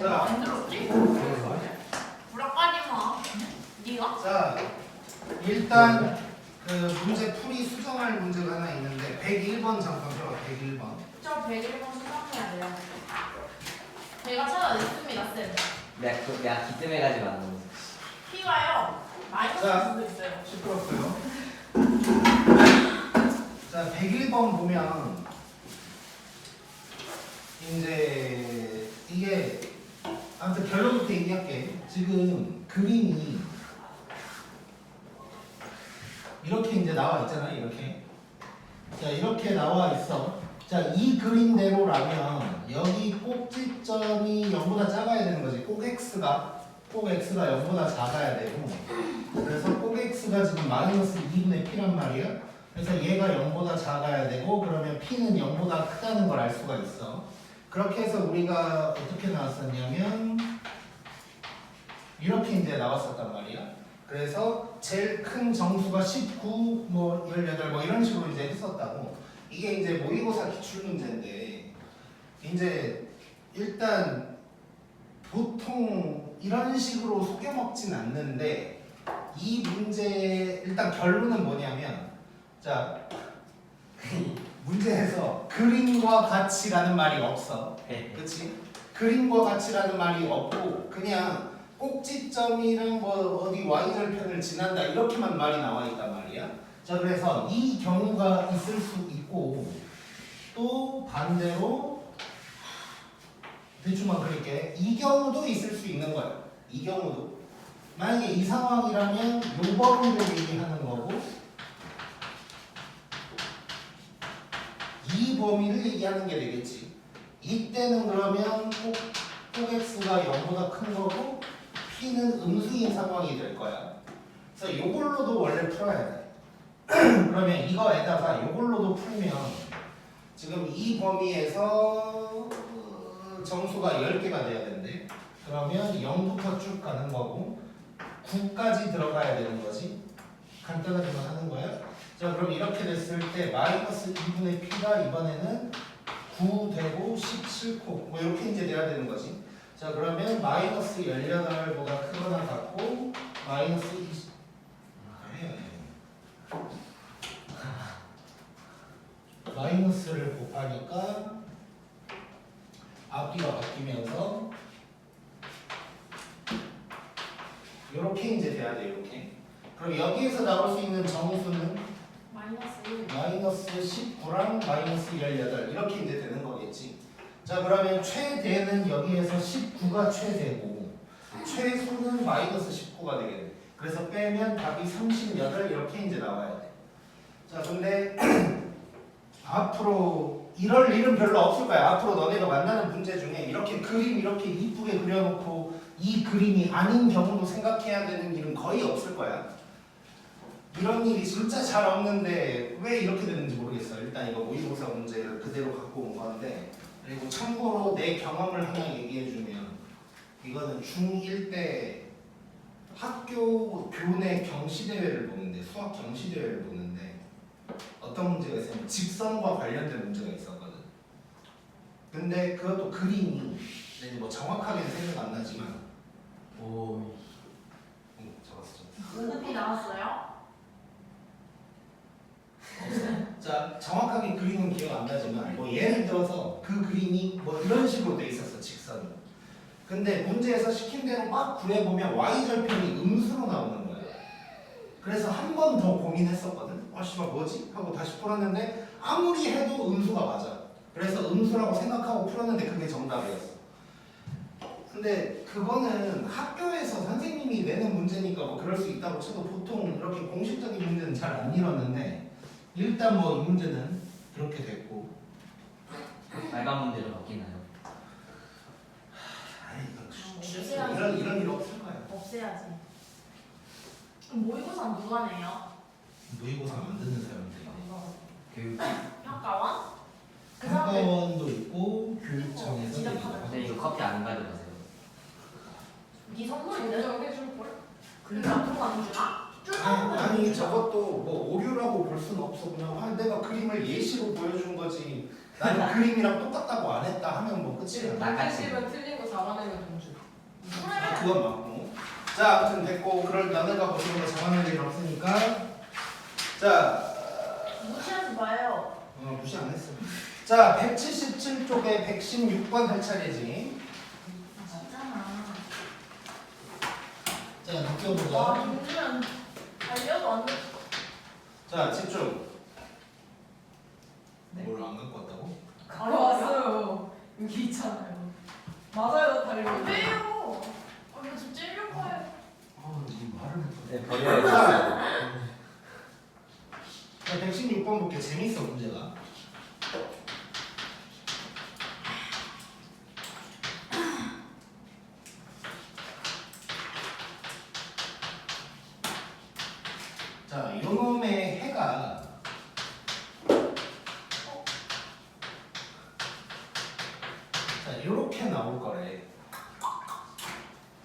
자. 안 들었지? 불안까지 마. 니가? 자, 일단 그 문제 풀이 수정할 문제가 하나 있는데 101번 잠깐 들어가. 101번. 저 101번 수정해야 돼요. 제가 찾아냈습니다, 쌤. 내가 기뜸해가지고 안 넣었어. P가요. 마이너스 자. 수도 있어요. 시끄럽고요. 자, 101번 보면 이제 이게 아무튼 결론부터 얘기할게. 지금 그림이 이렇게 이제 나와 있잖아요. 이렇게. 자, 이렇게 나와 있어. 자, 이 그림대로라면 여기 꼭지점이 0보다 작아야 되는 거지. 꼭 x가 0보다 작아야 되고. 그래서 꼭 x가 지금 마이너스 2분의 p란 말이야. 그래서 얘가 0보다 작아야 되고, 그러면 p는 0보다 크다는 걸 알 수가 있어. 그렇게 해서 우리가 어떻게 나왔었냐면 이렇게 이제 나왔었단 말이야. 그래서 제일 큰 정수가 19, 뭐 18, 뭐 이런 식으로 이제 했었다고. 이게 이제 모의고사 기출 문제인데, 이제 일단 보통 이런 식으로 속여먹진 않는데, 이 문제 일단 결론은 뭐냐면, 자, 문제에서 그림과 같이라는 말이 없어. 그치? 그림과 같이라는 말이 없고 그냥 꼭지점이랑 뭐 어디 y절편을 지난다 이렇게만 말이 나와 있단 말이야. 자, 그래서 이 경우가 있을 수 있고, 또 반대로 대충만 그릴게. 이 경우도 있을 수 있는 거야. 이 경우도. 만약에 이 상황이라면 요 범위를 얘기하는 거고, 이 범위를 얘기하는 게 되겠지. 이때는 그러면 꼭 x가 0보다 큰 거고 p는 음수인 상황이 될 거야. 그래서 이걸로도 원래 풀어야 돼. 그러면 이거에다가 이걸로도 풀면 지금 이 범위에서 정수가 10개가 돼야 되는데, 그러면 0부터 쭉 가는 거고 9까지 들어가야 되는 거지. 간단하게만 하는 거야. 자, 그럼 이렇게 됐을 때 마이너스 2분의 p가 이번에는 9 되고 17코 뭐 이렇게 이제 돼야 되는 거지. 자, 그러면 마이너스 18보다 크거나 같고 마이너스 20 마이너스를 곱하니까 앞뒤가 바뀌면서 이렇게 이제 돼야 돼. 이렇게. 그럼 여기에서 나올 수 있는 정수는 마이너스 1. 마이너스 19랑 마이너스 18 이렇게 이제 되는 거겠지. 자, 그러면 최대는 여기에서 19가 최대고 최소는 마이너스 19가 되겠네. 그래서 빼면 답이 38 이렇게 이제 나와야 돼. 자, 근데 앞으로 이럴 일은 별로 없을 거야. 앞으로 너네가 만나는 문제 중에 이렇게 그림 이렇게 이쁘게 그려놓고 이 그림이 아닌 경우도 생각해야 되는 일은 거의 없을 거야. 이런 일이 진짜 잘 없는데 왜 이렇게 되는지 모르겠어요. 일단 이거 모의고사 문제를 그대로 갖고 온 건데, 그리고 참고로 내 경험을 하나 얘기해주면, 이거는 중1 때 학교 교내 경시대회를 보는데, 수학 경시대회를 보는데 어떤 문제가 있으면 직선과 관련된 문제가 있었거든. 근데 그것도 그림이 뭐 정확하게는 생각 안 나지만 적었어. 높이 나왔어요? 자, 정확하게 그림은 기억 안 나지만 뭐 예를 들어서 그 그림이 뭐 이런 식으로 돼 있었어, 직선이. 근데 문제에서 시킨 대로 막 구해보면 y절편이 음수로 나오는 거야. 그래서 한 번 더 고민했었거든. 아, 씨발 뭐지? 하고 다시 풀었는데 아무리 해도 음수가 맞아. 그래서 음수라고 생각하고 풀었는데 그게 정답이었어. 근데 그거는 학교에서 선생님이 내는 문제니까 뭐 그럴 수 있다고 쳐도 보통 이렇게 공식적인 문제는 잘 안 이뤘는데, 일단 뭐 이 문제는 그렇게 됐고. 빨간 문제로 바뀌나요? 이런 일 없을 거야. 없애야지. 그럼 모의고사 누가 내요? 모의고사 만드는 사람들. 교육. 평가원? 그 사람들 평가원도 있고 교육청에서도 지적하는 있고. 근데 이거 커피 안 가져가세요. 네 선물인데 저게 줄걸? 근데 앞으로 안 주나? 아니 저것도 뭐 오류라고 볼 수는 없어. 그냥 내가 그림을 예시로 보여준 거지. 나는 그림이랑 똑같다고 안 했다 하면 뭐 끝이야. 나같이. 틀린 거 잡아내면 동주. 아, 그건 맞고. 자, 아무튼 됐고, 그럴 너네가 보시는 거 정하는 일 없으니까. 자, 무시하지 마요. 무시 안 했어. 자, 177쪽에 116번 할 차례지. 맞잖아. 자, 와, 느껴보자. 동주는 달려도 안 돼. 자, 집중. 네. 뭘 안 갖고 왔다고? 가져왔어요. 여기 있잖아요. 맞아요, 달려. 왜요? 아, 지금 찔릴 거예요. 이 말을 했어. 네, 버려야겠어요. 자, 116번 볼게. 재밌어, 문제가. 자, 요놈의 해가 자, 요렇게 나올 거래.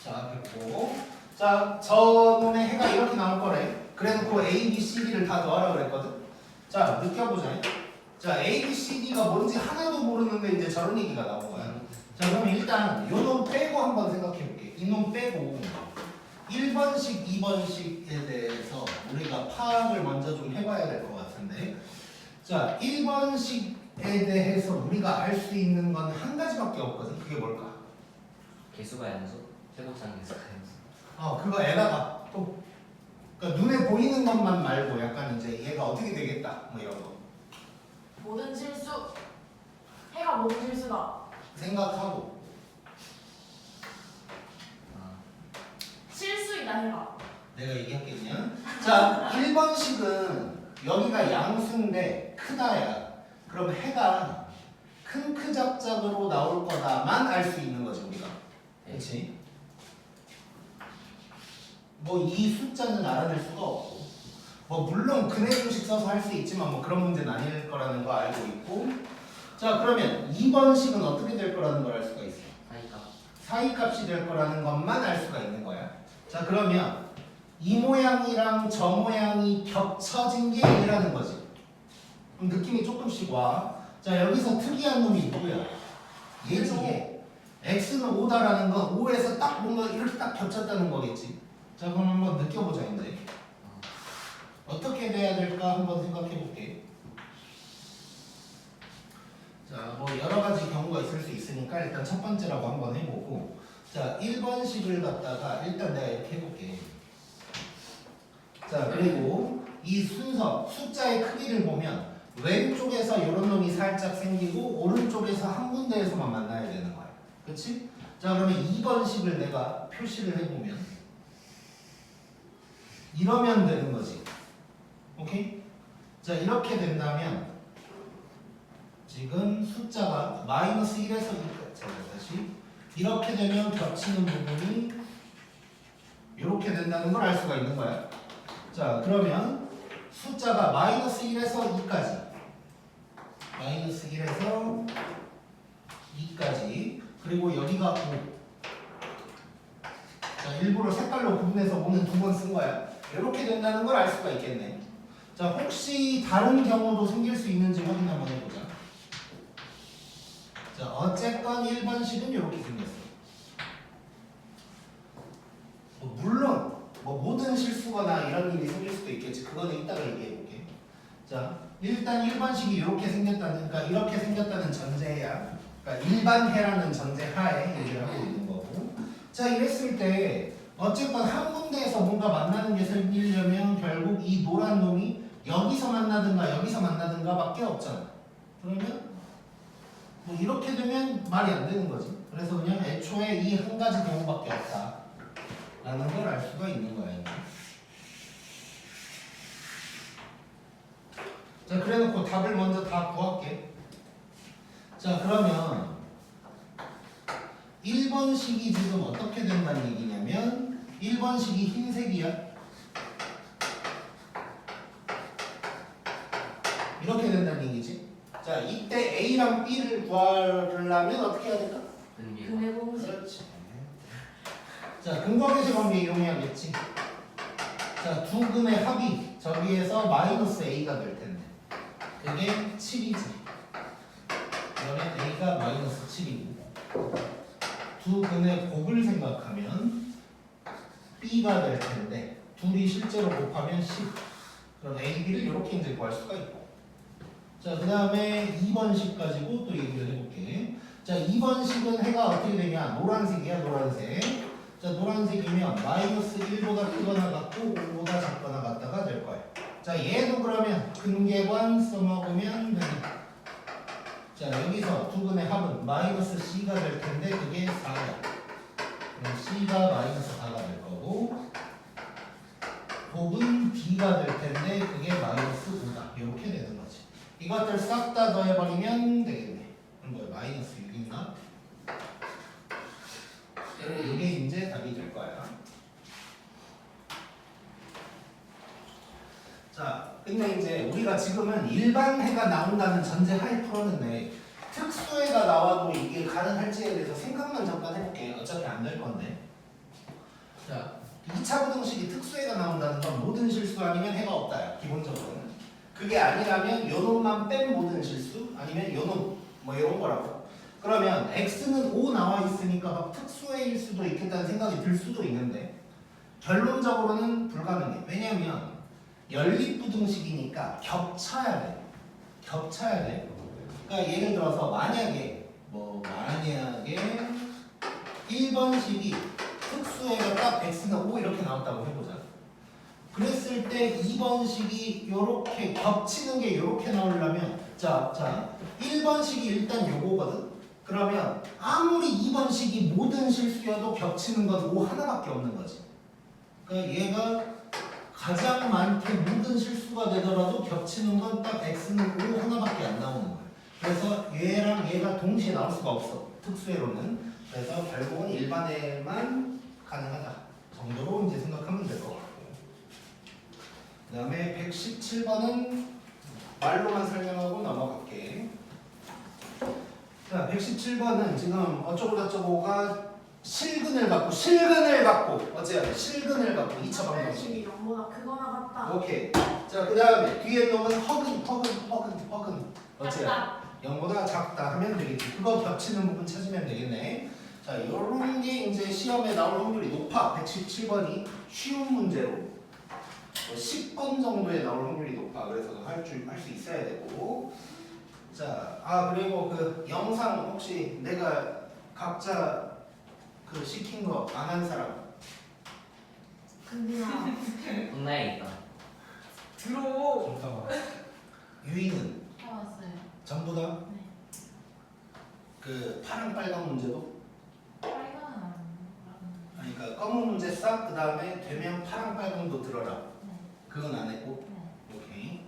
자, 됐고. 자, 저놈의 해가 이렇게 나올 거래. 그래놓고 A, B, C, D를 다 더하라 그랬거든. 자, 느껴보자. 자, A, B, C, D가 뭔지 하나도 모르는데 이제 저런 얘기가 나온 거야. 자, 그러면 일단 요놈 빼고 한번 생각해 볼게. 이놈 빼고 1번식, 2번식에 대해서 우리가 파악을 먼저 좀 해봐야 될 것 같은데. 자, 1번식에 대해서 우리가 알 수 있는 건 한 가지밖에 없거든. 그게 뭘까? 개수가 연수? 최고창 개수가 연수. 그거 에다가 또 그러니까 눈에 보이는 것만 말고 약간 이제 얘가 어떻게 되겠다 뭐 이런 거 모든 실수. 해가 모든 실수다. 생각하고. 아, 실수이다, 해가. 내가 얘기할게요. 자, 1번식은 여기가 양수인데 크다야. 그럼 해가 큰 크작작으로 나올 거다만 알 수 있는 거지 우리가. 그렇지? 뭐 이 숫자는 알아낼 수가 없고, 뭐 물론 근해 공식 써서 할 수 있지만 뭐 그런 문제는 아닐 거라는 거 알고 있고. 자, 그러면 2번식은 어떻게 될 거라는 걸 알 수가 있어. 사이값. 사이값이 될 거라는 것만 알 수가 있는 거야. 자, 그러면 이 모양이랑 저 모양이 겹쳐진 게 얘라는 거지. 그럼 느낌이 조금씩 와. 자, 여기서 특이한 놈이 누구야? 얘지, 얘. x는 5다라는 건 5에서 딱 뭔가 이렇게 딱 겹쳤다는 거겠지. 자, 그럼 한번 느껴보자 이제. 어떻게 돼야 될까 한번 생각해 볼게. 자, 뭐 여러 가지 경우가 있을 수 있으니까 일단 첫 번째라고 한번 해보고. 자, 1번식을 갖다가 일단 내가 이렇게 해볼게. 자, 그리고 이 순서, 숫자의 크기를 보면 왼쪽에서 이런 놈이 살짝 생기고 오른쪽에서 한 군데에서만 만나야 되는 거야. 그렇지? 자, 그러면 2번식을 내가 표시를 해보면 이러면 되는 거지. 오케이? 자, 이렇게 된다면 지금 숫자가 마이너스 1에서 2까지. 자, 다시 이렇게 되면 겹치는 부분이 이렇게 된다는 걸 알 수가 있는 거야. 자, 그러면 숫자가 마이너스 1에서 2까지, 마이너스 1에서 2까지, 그리고 여기가 5. 자, 일부러 색깔로 구분해서 5는 두 번 쓴 거야. 이렇게 된다는 걸 알 수가 있겠네. 자, 혹시 다른 경우도 생길 수 있는지 확인 한번 해보자. 자, 어쨌건 1번식은 이렇게 생겼어. 물론 뭐 모든 실수거나 이런 일이 생길 수도 있겠지. 그거는 이따가 얘기해 볼게. 자, 일단 1번식이 이렇게 생겼다는, 그러니까 이렇게 생겼다는 전제야. 그러니까 일반해라는 전제 하에 얘기를 하고 있는 거고. 자, 이랬을 때 어쨌건 한 군데에서 뭔가 만나는 게 생기려면 결국 이 노란 놈이 여기서 만나든가 여기서 만나든가 밖에 없잖아. 그러면 뭐 이렇게 되면 말이 안 되는 거지. 그래서 그냥 애초에 이 한 가지 경우밖에 없다 라는 걸 알 수가 있는 거야. 자, 그래놓고 답을 먼저 다 구할게. 자, 그러면 1번식이 지금 어떻게 된다는 얘기냐면 1번식이 흰색이야. 이렇게 된다는 얘기지. 자, 이때 A랑 B를 구하려면 어떻게 해야 될까? 분비. 근해 공식. 그렇지. 자, 근거계수 관계 이용해야겠지. 자, 두 근의 합이 저기에서 마이너스 A가 될 텐데 그게 7이지. 그러면 A가 마이너스 7이고 두 근의 곱을 생각하면 B가 될 텐데 둘이 실제로 곱하면 C. 그럼 A, B를 이렇게 이제 구할 수가 있고. 자, 그 다음에 2번식 가지고 또 얘기를 해볼게. 자, 2번식은 해가 어떻게 되냐? 노란색이야, 노란색. 자, 노란색이면 마이너스 1보다 크거나 같고 5보다 작거나 같다가 될 거야. 자, 얘도 그러면 근계관 써먹으면 되니까. 자, 여기서 두 근의 합은 마이너스 C가 될 텐데 그게 4야. 그럼 C가 마이너스 4가 될 거고 곱은 B가 될 텐데 그게 마이너스 5다. 이렇게 되는 거지. 이것들 싹 다 더해버리면 되겠네. 그럼 뭐야? 마이너스 6인가? 이게 이제 답이 될 거야. 자, 근데 이제 우리가 지금은 일반 해가 나온다는 전제하에 풀었는데 특수해가 나와도 이게 가능할지에 대해서 생각만 잠깐 해볼게. 어차피 안 될 건데. 자, 2차 부등식이 특수해가 나온다는 건 모든 실수 아니면 해가 없다야. 기본적으로는. 그게 아니라면 요놈만 뺀 모든 실수 아니면 요놈 뭐 이런 거라고. 그러면 x는 5 나와 있으니까 막 특수해일 수도 있겠다는 생각이 들 수도 있는데 결론적으로는 불가능해. 왜냐면 연립부등식이니까 겹쳐야 돼. 겹쳐야 돼. 그러니까 예를 들어서 만약에 1번식이 특수해가 딱 x는 5 이렇게 나왔다고 해보자. 그랬을 때 2번식이 요렇게 겹치는 게 요렇게 나오려면 자 1번식이 일단 요거거든. 그러면 아무리 2번식이 모든 실수여도 겹치는 건 5 하나밖에 없는 거지. 그러니까 얘가 가장 많게 모든 실수가 되더라도 겹치는 건 딱 x는 5 하나밖에 안 나오는 거야. 그래서 얘랑 얘가 동시에 나올 수가 없어. 특수해로는. 그래서 결국은 일반에만 가능하다 정도로 이제 생각하면 될 것 같고. 그 다음에 117번은 말로만 설명하고 넘어갈게. 자, 117번은 지금 어쩌고저쩌고가 실근을 갖고 어째야 돼? 실근을 갖고 2차 방정식이. 뭐나 그거나 같다. 오케이. 자, 그 다음에 뒤에 놈은 허근 어째야? 0보다 작다 하면 되겠지. 그거 겹치는 부분 찾으면 되겠네. 자, 요런 게 이제 시험에 나올 확률이 높아. 117번이 쉬운 문제로 10번 정도에 나올 확률이 높아. 그래서 할 수 있어야 되고. 자, 그리고 그 영상 혹시 내가 각자 그 시킨 거 안 한 사람? 근데나 혼나야겠다. 들어. 잠깐만. 유이는 해왔어요. 전부 다? 네. 그 파랑 빨강 문제도? 빨간. 아니, 그러니까 검은 문제 싹, 그 다음에 되면 파랑 빨강도 들어라. 네. 그건 안 했고. 네. 오케이.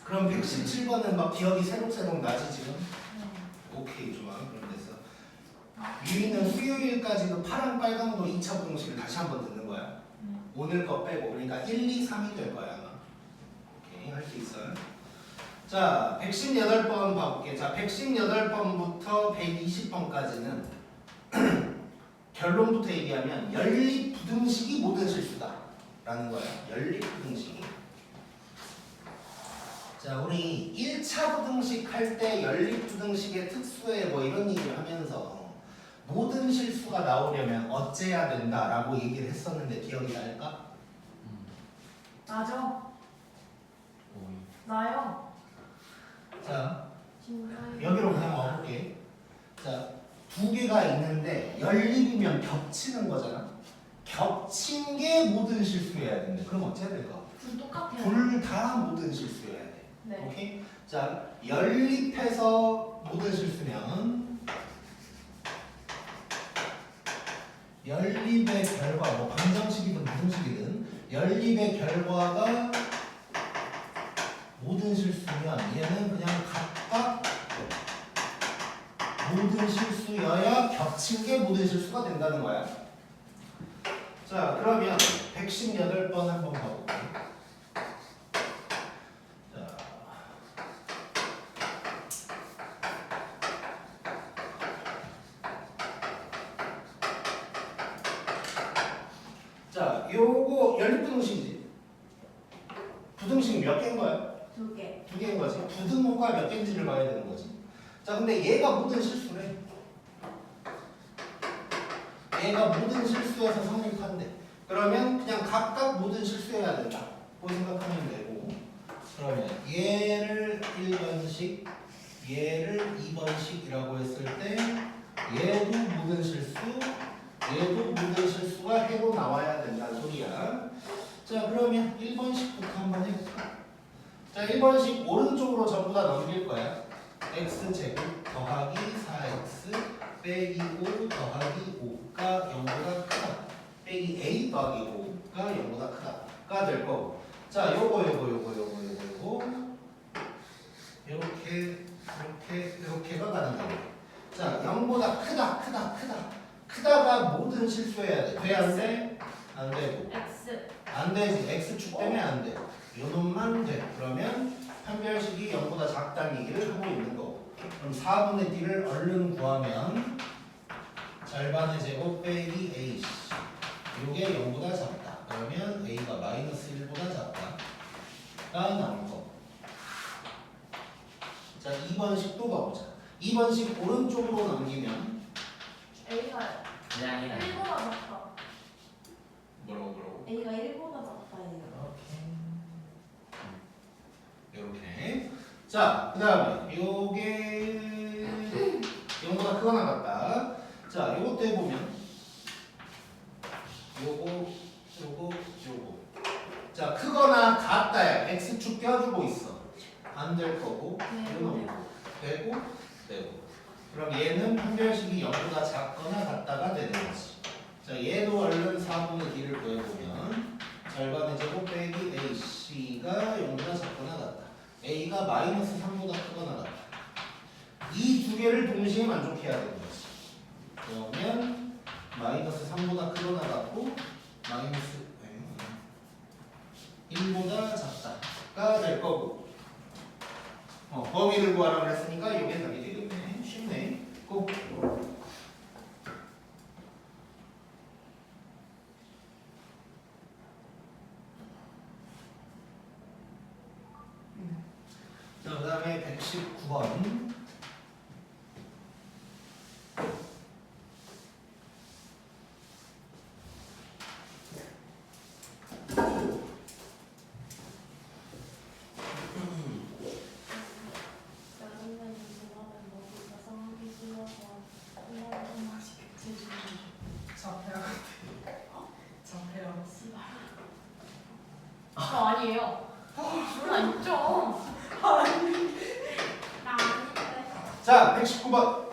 그럼 117번은 막 기억이 새록새록 나지 지금? 네. 오케이, 좋아. 그럼 됐어. 유이는 수요일까지 그 파랑 빨강도 2차 부등식을 다시 한번 듣는 거야. 네. 오늘 거 빼고. 그러니까 1, 2, 3이 될 거야 아마. 오케이, 할 수 있어요. 자, 118번 봐볼게. 자, 118번부터 120번까지는 결론부터 얘기하면 연립부등식이 모든 실수다 라는 거야. 연립부등식이. 자, 우리 1차 부등식 할 때 연립부등식의 특수해 뭐 이런 얘기를 하면서 모든 실수가 나오려면 어째야 된다라고 얘기를 했었는데 기억이 날까? 나죠? 오이. 나요. 자, 진짜요. 여기로 그냥 와볼게. 자, 두 개가 있는데 연립이면 겹치는 거잖아. 겹친 게 모든 실수여야 된대. 그럼 어째야 될까? 둘 똑같아요. 둘 다 모든 실수여야 돼. 네. 오케이? 자, 연립해서 모든 실수면 연립의 결과, 뭐 방정식이든 부등식이든 연립의 결과가 모든 실수면 얘는 그냥 각각 모든 실수여야 겹친 게 모든 실수가 된다는 거야. 자, 그러면 118번 한번 봐볼게. 자, 요거 연립부등식이지. 부등식 몇 개인 거야? 2개. 두 개인 거지. 부등호가 몇 개인지를 봐야 되는 거지. 자, 근데 얘가 모든 실수래. 얘가 모든 실수에서 성립한대. 그러면 그냥 각각 모든 실수해야 된다. 고 생각하면 되고. 그러면 얘를 1번씩, 얘를 2번씩이라고 했을 때 얘도 모든 실수, 얘도 모든 실수가 해로 나와야 된다는 소리야. 자, 그러면 1번씩부터 한번 해볼까? 자, 1번씩 오른쪽으로 전부 다 넘길 거야. x제곱 더하기 4x 빼기 5 더하기 5가 0보다 크다. 빼기 a 더하기 5가 0보다 크다가 될 거고. 자, 요거 이렇게가 가는 거고. 자, 0보다 크다가 모든 실수해야 돼. 돼, 안 돼? 안 되고. X. 안 되지. x축 때문에 안 돼. 요 놈만 돼. 그러면 판별식이 0보다 작다는 얘기를 하고 있는 거고. 그럼 4분의 d를 얼른 구하면 절반의 제곱 빼기 a. 요게 0보다 작다. 그러면 a가 마이너스 1보다 작다가 나올 거고. 자, 2번식 또 가보자. 2번식 오른쪽으로 넘기면 A가 그냥 이랑 1보다 작다. 뭐라고? A가 1보다 작다예요. 이렇게. 자, 그 다음에 요게 0보다 크거나 같다. 자, 요것도 해보면 요거. 자, 크거나 같다야. x축 껴주고 있어. 안 될 거고. 이건 되고. 그럼 얘는 판별식이 0보다 작거나 같다가 되는 거지. 자, 얘도 얼른 4분의 d를 구해보면 절반의 제곱 빼기 ac가 0보다 작거나 같다. a가 마이너스 3보다 크거나 같다. 이 두 개를 동시에 만족해야 되는 거지. 그러면 마이너스 3보다 크거나 같고 마이너스 1보다 작다가 될 거고. 범위를 구하라고 그랬으니까 이게 답이 되겠네. 쉽네. 꼭. 자, 그 다음에 119번. 저 아니에요. 몰라 있죠. 나 아닌데. 자, 119번.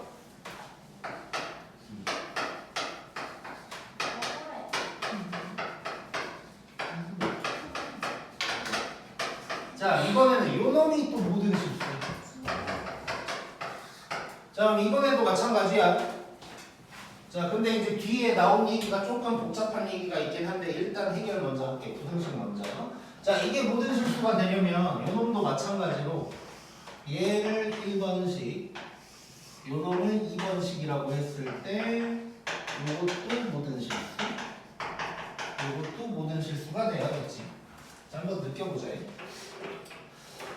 자, 이번에는 요 놈이 또 모든 실수. 자, 그럼 이번에도 마찬가지야. 자, 근데 이제 뒤에 나온 얘기가 조금 복잡한 얘기가 있긴 한데 일단 해결 먼저 할게. 부등식 먼저. 자, 이게 모든 실수가 되려면 요 놈도 마찬가지로 얘를 1번식, 요 놈을 2번식이라고 했을 때 요것도 모든 실수, 요것도 모든 실수가 돼야겠지. 자, 한번 느껴보자.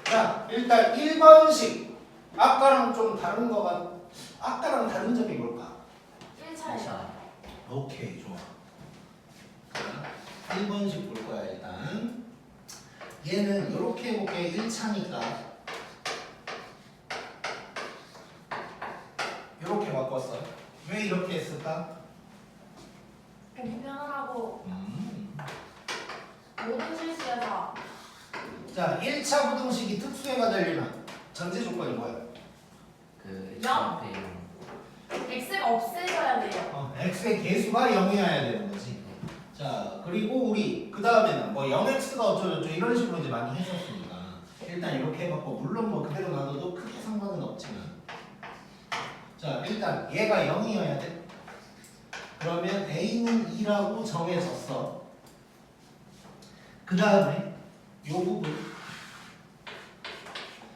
자, 일단 1번식. 아까랑 좀 다른 거가, 아까랑 다른 점이 뭘까? 1차예요. 오케이, 좋아. 자, 1번식 볼 거야, 일단. 얘는 이렇게 해볼게. 1차니까. 이렇게 바꿨어. 왜 이렇게 했을까? 보기 편하라고 모든 실수에서 자, 1차 부등식이 특수해가 되려면 전제 조건이 뭐야? 그 영. 앞에 있는 X가 없애져야 돼요. x의 개수가 0이어야 되는 거지. 자, 그리고 우리 그 다음에는 뭐 0x가 어쩌고저쩌고 이런 식으로 이제 많이 했었으니까 일단 이렇게 해봤고, 물론 뭐 그대로 놔둬도 크게 상관은 없지만, 자, 일단 얘가 0이어야 돼. 그러면 a는 2라고 정해졌어. 그 다음에 요 부분,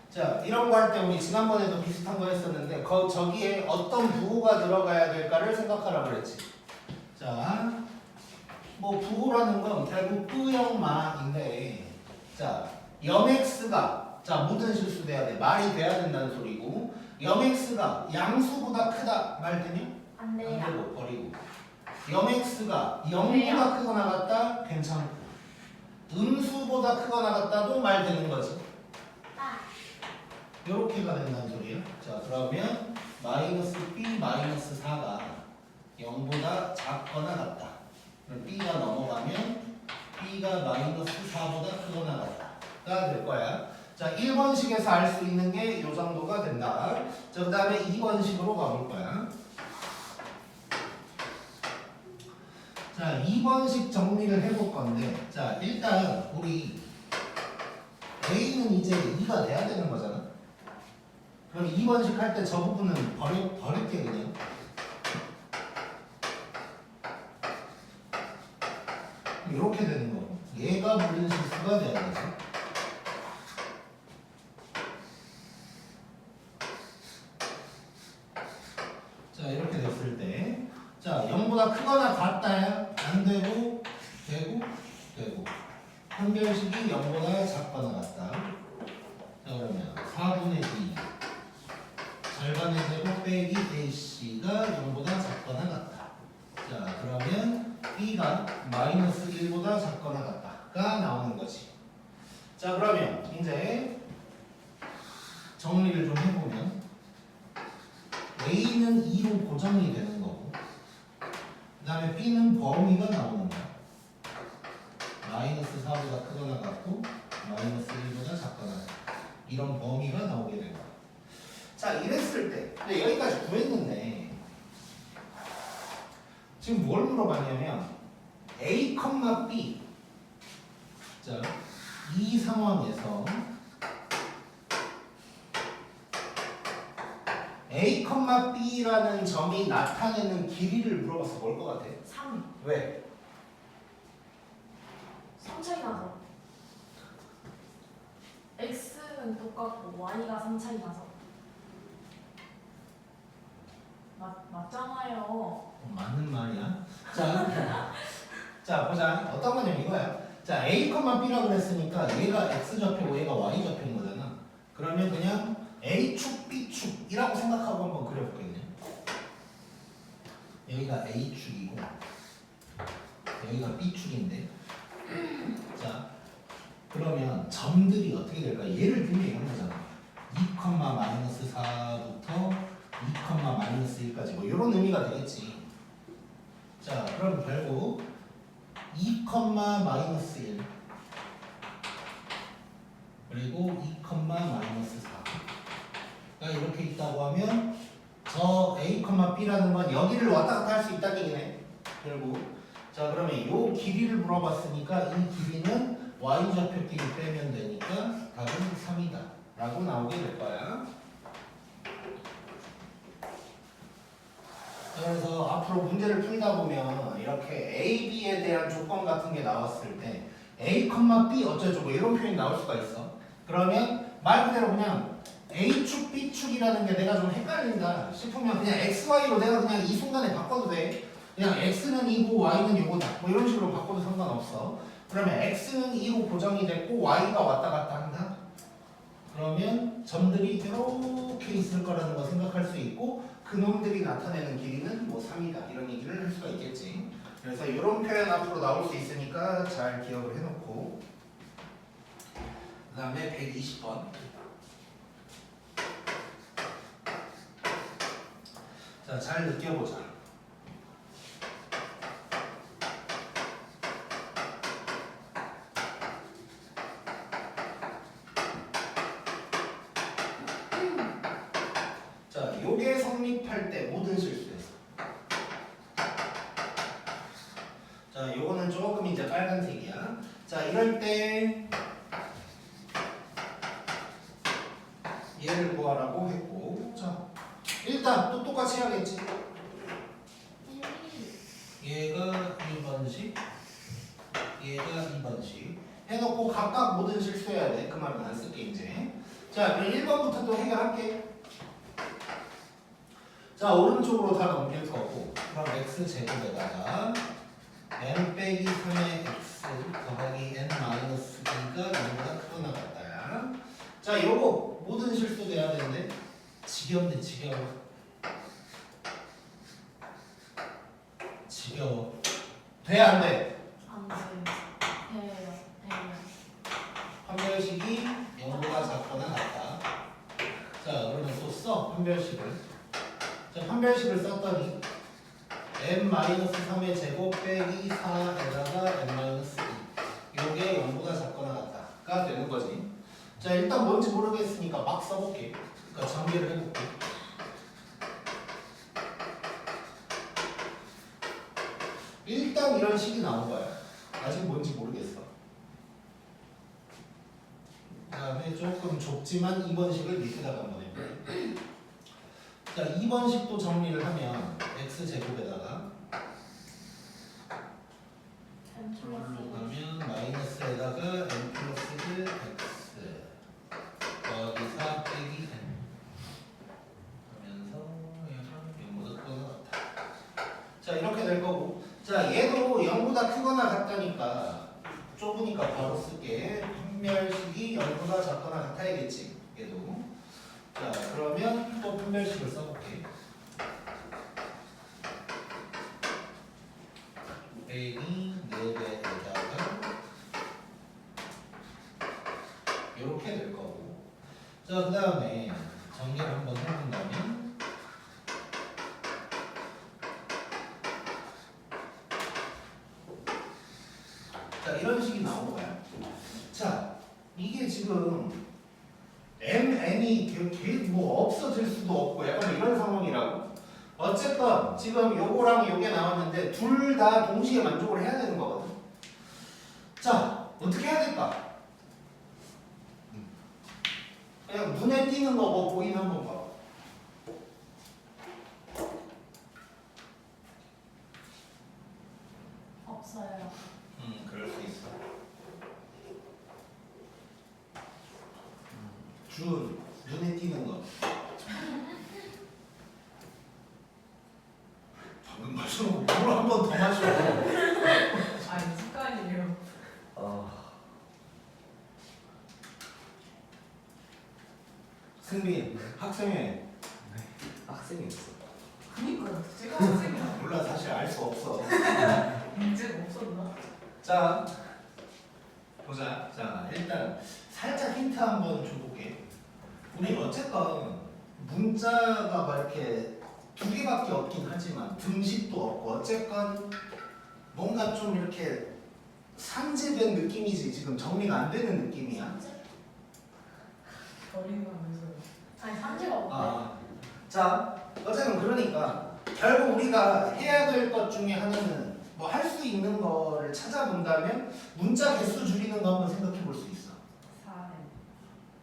자, 이런 거 할 때 우리 지난번에도 비슷한 거 했었는데 저기에 어떤 부호가 들어가야 될까를 생각하라고 그랬지. 자, 뭐 부호라는 건 결국 뿌영마인데, 자, 0x가 자 모든 실수 돼야 돼. 말이 돼야 된다는 소리고, 0x가 양수보다 크다 말 되냐? 안 안 돼요. 되고 버리고, 0x가 0보다 크거나 같다 괜찮고 음수보다 크거나 같다도 말 되는 거지. 요렇게가 된다는 소리야. 자 그러면 마이너스 b 마이너스 4가 0보다 작거나 같다. 그럼 b가 넘어가면 b가 마이너스 4보다 크거나 같다가 될 거야. 자 1번식에서 알 수 있는 게 요 정도가 된다. 자 그 다음에 2번식으로 가볼 거야. 자 2번식 정리를 해볼 건데 자 일단 우리 a는 이제 2가 돼야 되는 거잖아. 그럼 2번식 할 때 저 부분은 버릴게 그냥. 이렇게 되는 거고 얘가 모든 실수가 돼야 되지. 자 이렇게 됐을 때 자 0보다 크거나 같다야 안 되고 되고 한별식이 0보다 작거나 같다. 자 그러면 4분의 b 절반의 제곱 빼기 ac가 0보다 작거나 같다. 자 그러면 b가 마이너스 1보다 작거나 같다가 나오는 거지. 자 그러면 이제 정리를 좀 해보면 a는 2로 고정이 되는 거고 그 다음에 b는 범위가 나오는 거야. 마이너스 4보다 크거나 같고 마이너스 1보다 작거나 같다. 이런 범위가 나오게 된 거야. 자 이랬을 때 근데 여기까지 구했는데 지금 뭘 물어봤냐면 a, b 자 이 상황에서 a, b라는 점이 나타내는 길이를 물어봤어. 뭘 것 같아? 3. 왜? 3 차이 나서. x는 똑같고 y가 3 차이 나서. 맞잖아요. 맞는 말이야. 자 보자. 어떤 거냐면 이거야. 자 a, b라고 그랬으니까 얘가 x좌표고 얘가 y좌표인 거잖아. 그러면 그냥 a축, b축이라고 생각하고 한번 그려볼게요. 여기가 a축이고 여기가 b축인데 자 그러면 점들이 어떻게 될까? 얘를 들면 이런 거잖아. 2, 마이너스 4부터 2, 마이너스 1까지 뭐 이런 의미가 되겠지. 자 그럼 결국 2, 마이너스 1 그리고 2, 마이너스 4가 이렇게 있다고 하면 저 a, b라는 건 여기를 왔다 갔다 할 수 있다는 얘기네. 결국 자 그러면 이 길이를 물어봤으니까 이 길이는 y좌표 길이 빼면 되니까 답은 3이다 라고 나오게 될 거야. 그래서 앞으로 문제를 풀다 보면 이렇게 a, b에 대한 조건 같은 게 나왔을 때 a, b 어쩌고저쩌고 이런 표현이 나올 수가 있어. 그러면 말 그대로 그냥 A축, B축이라는 게 내가 좀 헷갈린다 싶으면 그냥 XY로 내가 그냥 이 순간에 바꿔도 돼. 그냥 X는 이고 Y는 이거다. 뭐 이런 식으로 바꿔도 상관없어. 그러면 X는 2로 고정이 됐고 Y가 왔다 갔다 한다. 그러면 점들이 이렇게 있을 거라는 거 생각할 수 있고 그 놈들이 나타내는 길이는 뭐 3이다. 이런 얘기를 할 수가 있겠지. 그래서 이런 표현 앞으로 나올 수 있으니까 잘 기억을 해놓고 그 다음에 120번 자, 잘 느껴보자. 자, 요게 성립할 때 모든 실수에서 자, 요거는 조금 이제 빨간색이야. 자, 이럴 때 얘를 구하라고 했고 자, 일단 또 똑같이 해야겠지. 얘가 1번식 얘가 2번식 해놓고 각각 모든 실수해야 돼. 그 말은 안 쓸게 이제. 자 그럼 1번부터 또 해결할게. 자 오른쪽으로 다 넘길 거고 그럼 x제곱에다가 n 빼기 3의 x 더하기 n 마이너스 2가 0보다 크거나 같다야. 자 요거 모든 실수 돼야 되는데 지겹네 지겨워. 지겨워. 돼, 안 돼? 안 돼요. 돼요. 판별식이 0보다 작거나 같다. 자, 그러면 또 써, 판별식을. 자, 판별식을 썼더니 n-3의 제곱 빼기 4에다가 n-2 요게 0보다 작거나 같다가 되는 거지. 자, 일단 뭔지 모르겠으니까 막 써볼게. 그러니까 전개를 해볼게. 일단 이런 식이 나온 거야. 아직 뭔지 모르겠어. 그 다음에 조금 좁지만 2번식을 밑에다가 한번 해볼게. 자, 2번식도 정리를 하면 x제곱에다가 이걸로 가면 마이너스에다가 n 플러스 1 x 더하기 4 빼기 n 하면서 얘가 0보다 크거나 같다. 자, 이렇게 될 거고, 자, 얘도 0보다 크거나 같다니까 좁으니까 바로 쓸게. 판별식이 0보다 작거나 같아야겠지, 얘도. 자, 그러면 또 판별식을 써볼게. 빼기 4배에다가 이렇게 될 거고, 자, 그 다음에 정리를 한번 해본다면 자, 이런 식이 나온 거야. 자, 이게 지금 n이 뭐 없어질 수도 없고 약간 이런 상황이라고. 어쨌건 지금 요거랑 요게 나왔는데 둘 다 동시에 만족을 해야 되는 거거든. 자, 어떻게 해야 될까? 그냥 눈에 띄는 거 뭐 보이는 한번 봐. 없어요. 그럴 수 있어. 준, 눈에 띄는 거. 방금 마셔놓고 물을 한 번 더 마셔. 아니 습관이에요. 승빈, 학생회. 학생이 있어. 그니까요. 제가 학생이라 몰라, 사실 알 수 없어. 문제가 없었나? 자, 보자. 자, 일단 살짝 힌트 한번 줘볼게. 우리 어쨌건 문자가 막 이렇게 두 개밖에 없긴 하지만 등식도 없고 어쨌건 뭔가 좀 이렇게 산재된 느낌이지. 지금 정리가 안 되는 느낌이야. 어린다면서요. 아니 산재가 없대. 아, 자, 어쨌든 그러니까 결국 우리가 해야 될 것 중에 하나는 뭐 할 수 있는 거를 찾아본다면 문자 개수 줄이는 거 한번 생각해 볼 수 있어. 4N.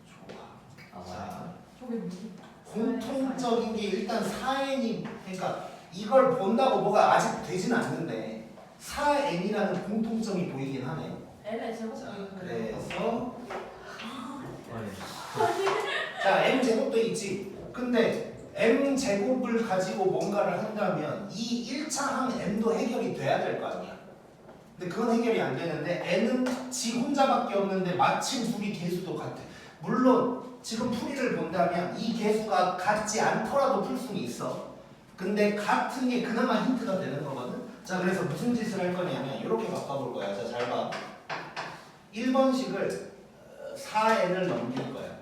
좋아. 아, 자, 저게 뭐지? 공통적인 게 일단 4n이, 그러니까 이걸 본다고 뭐가 아직 되진 않는데 4n이라는 공통점이 보이긴 하네요. N의 제곱 자, 그래요. 그래서 자, m 제곱도 있지. 근데 m 제곱을 가지고 뭔가를 한다면 이 1차항 m도 해결이 돼야 될 거 아니야. 근데 그건 해결이 안 되는데 n은 지 혼자밖에 없는데 마침 둘이 개수도 같아. 물론 지금 풀이를 본다면 이 개수가 같지 않더라도 풀 수는 있어. 근데 같은 게 그나마 힌트가 되는 거거든. 자, 그래서 무슨 짓을 할 거냐면 이렇게 바꿔볼 거야. 자, 잘 봐. 1번식을 4n을 넘길 거야.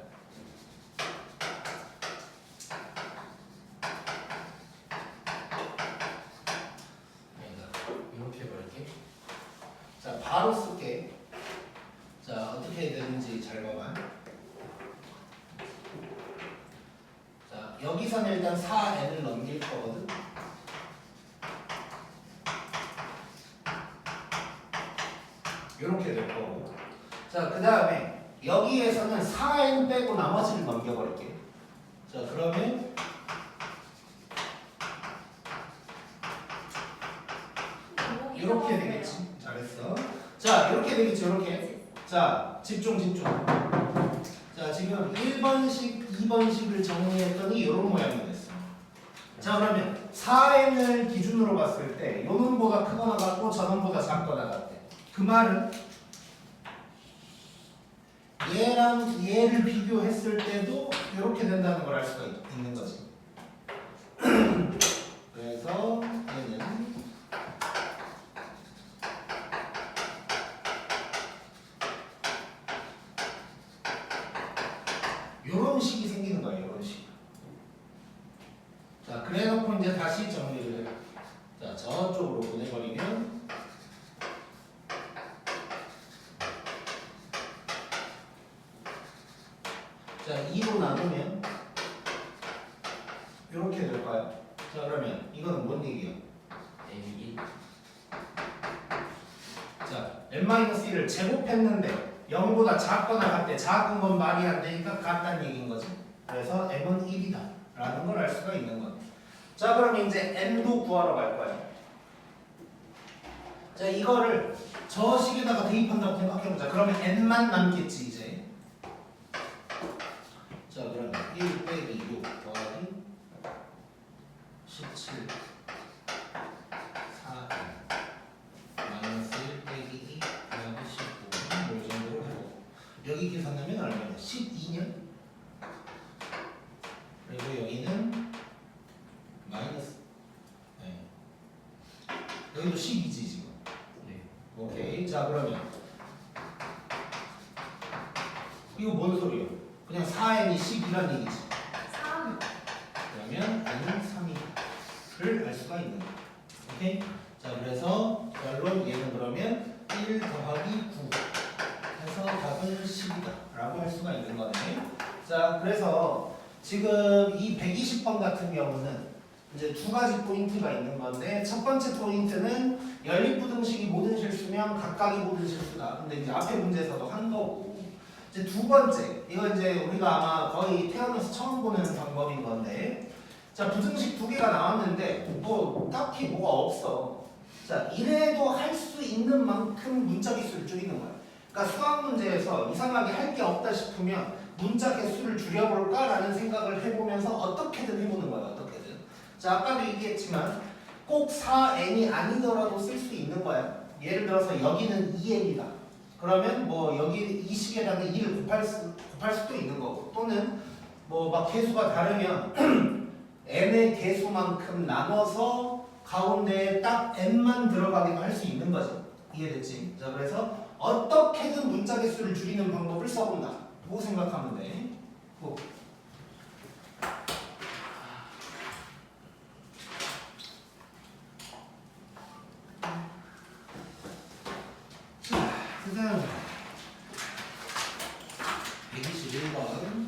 이렇게 해볼게. 자, 바로 쓸게. 자, 어떻게 되는지 잘 봐봐. 자, 여기서는 일단 4n을 넘길 거거든. 이렇게 될 거고. 자, 그 다음에 여기에서는 4n 빼고 나머지를 넘겨버릴게. 자, 그러면 이렇게 되겠지. 잘했어. 자, 이렇게 되겠지. 이렇게. 자, 집중. 자, 지금 1번식, 2번식을 정리했더니 이런 모양이 됐어. 자, 그러면 4n을 기준으로 봤을 때 요 놈보다 크거나 같고 저 놈보다 작거나 같대. 그 말은 얘랑 얘를 비교했을 때도 이렇게 된다는 걸 알 수가 있는 거지. 그래서 얘는 저쪽으로 보내버리면 자 2로 나누면 이렇게 될까요? 자 그러면 이거는 뭔 얘기야? M1 자 n-1을 제곱했는데 0보다 작거나 같대. 작은 건 말이 안 되니까 같다는 얘기인 거지. 그래서 m은 1이다 라는 걸 알 수가 있는 거야. 자 그럼 이제 n도 구하러 갈 거야. 자 이거를 저 식에다가 대입한다고 생각해보자. 그러면 n만 남겠지 이제. 자 그러면 1 빼기 6 더하기 17 4 마이너스 1 빼기 2 더하기 19 이 정도로 하고 여기 계산하면 얼마냐? 12년 그리고 여기는 마이너스 여기도 12지 지금. 네. 오케이. 자 그러면 이거 뭔 소리야? 그냥 4n이 10이란 얘기지. 3. 그러면 n은 3을 알 수가 있는 거야. 오케이? 자 그래서 결론 얘는 그러면 1 더하기 9 해서 답은 10이다 라고 할 수가 있는 거네. 자 그래서 지금 이 120번 같은 경우는 이제 두 가지 포인트가 있는 건데 첫 번째 포인트는 연립부등식이 모든 실수면 각각이 모든 실수다. 근데 이제 앞에 문제에서도 한 거고 이제 두 번째 이거 이제 우리가 아마 거의 태어나서 처음 보는 방법인 건데 자 부등식 두 개가 나왔는데 뭐 딱히 뭐가 없어. 자 이래도 할 수 있는 만큼 문자 개수를 줄이는 거야. 그러니까 수학 문제에서 이상하게 할 게 없다 싶으면 문자 개수를 줄여볼까라는 생각을 해보면서 어떻게든 해보는 거야. 어떻게든. 자 아까도 얘기했지만 꼭 4n이 아니더라도 쓸 수 있는 거야. 예를 들어서 여기는 2n이다. 그러면 뭐 여기 이 식에다가 2를 곱할 수도 있는 거고 또는 뭐 막 개수가 다르면 n의 개수만큼 나눠서 가운데에 딱 n만 들어가게끔 할 수 있는 거지. 이해됐지? 자 그래서 어떻게든 문자 개수를 줄이는 방법을 써본다. 뭐 생각하면 돼? 뭐. 그 다음 121번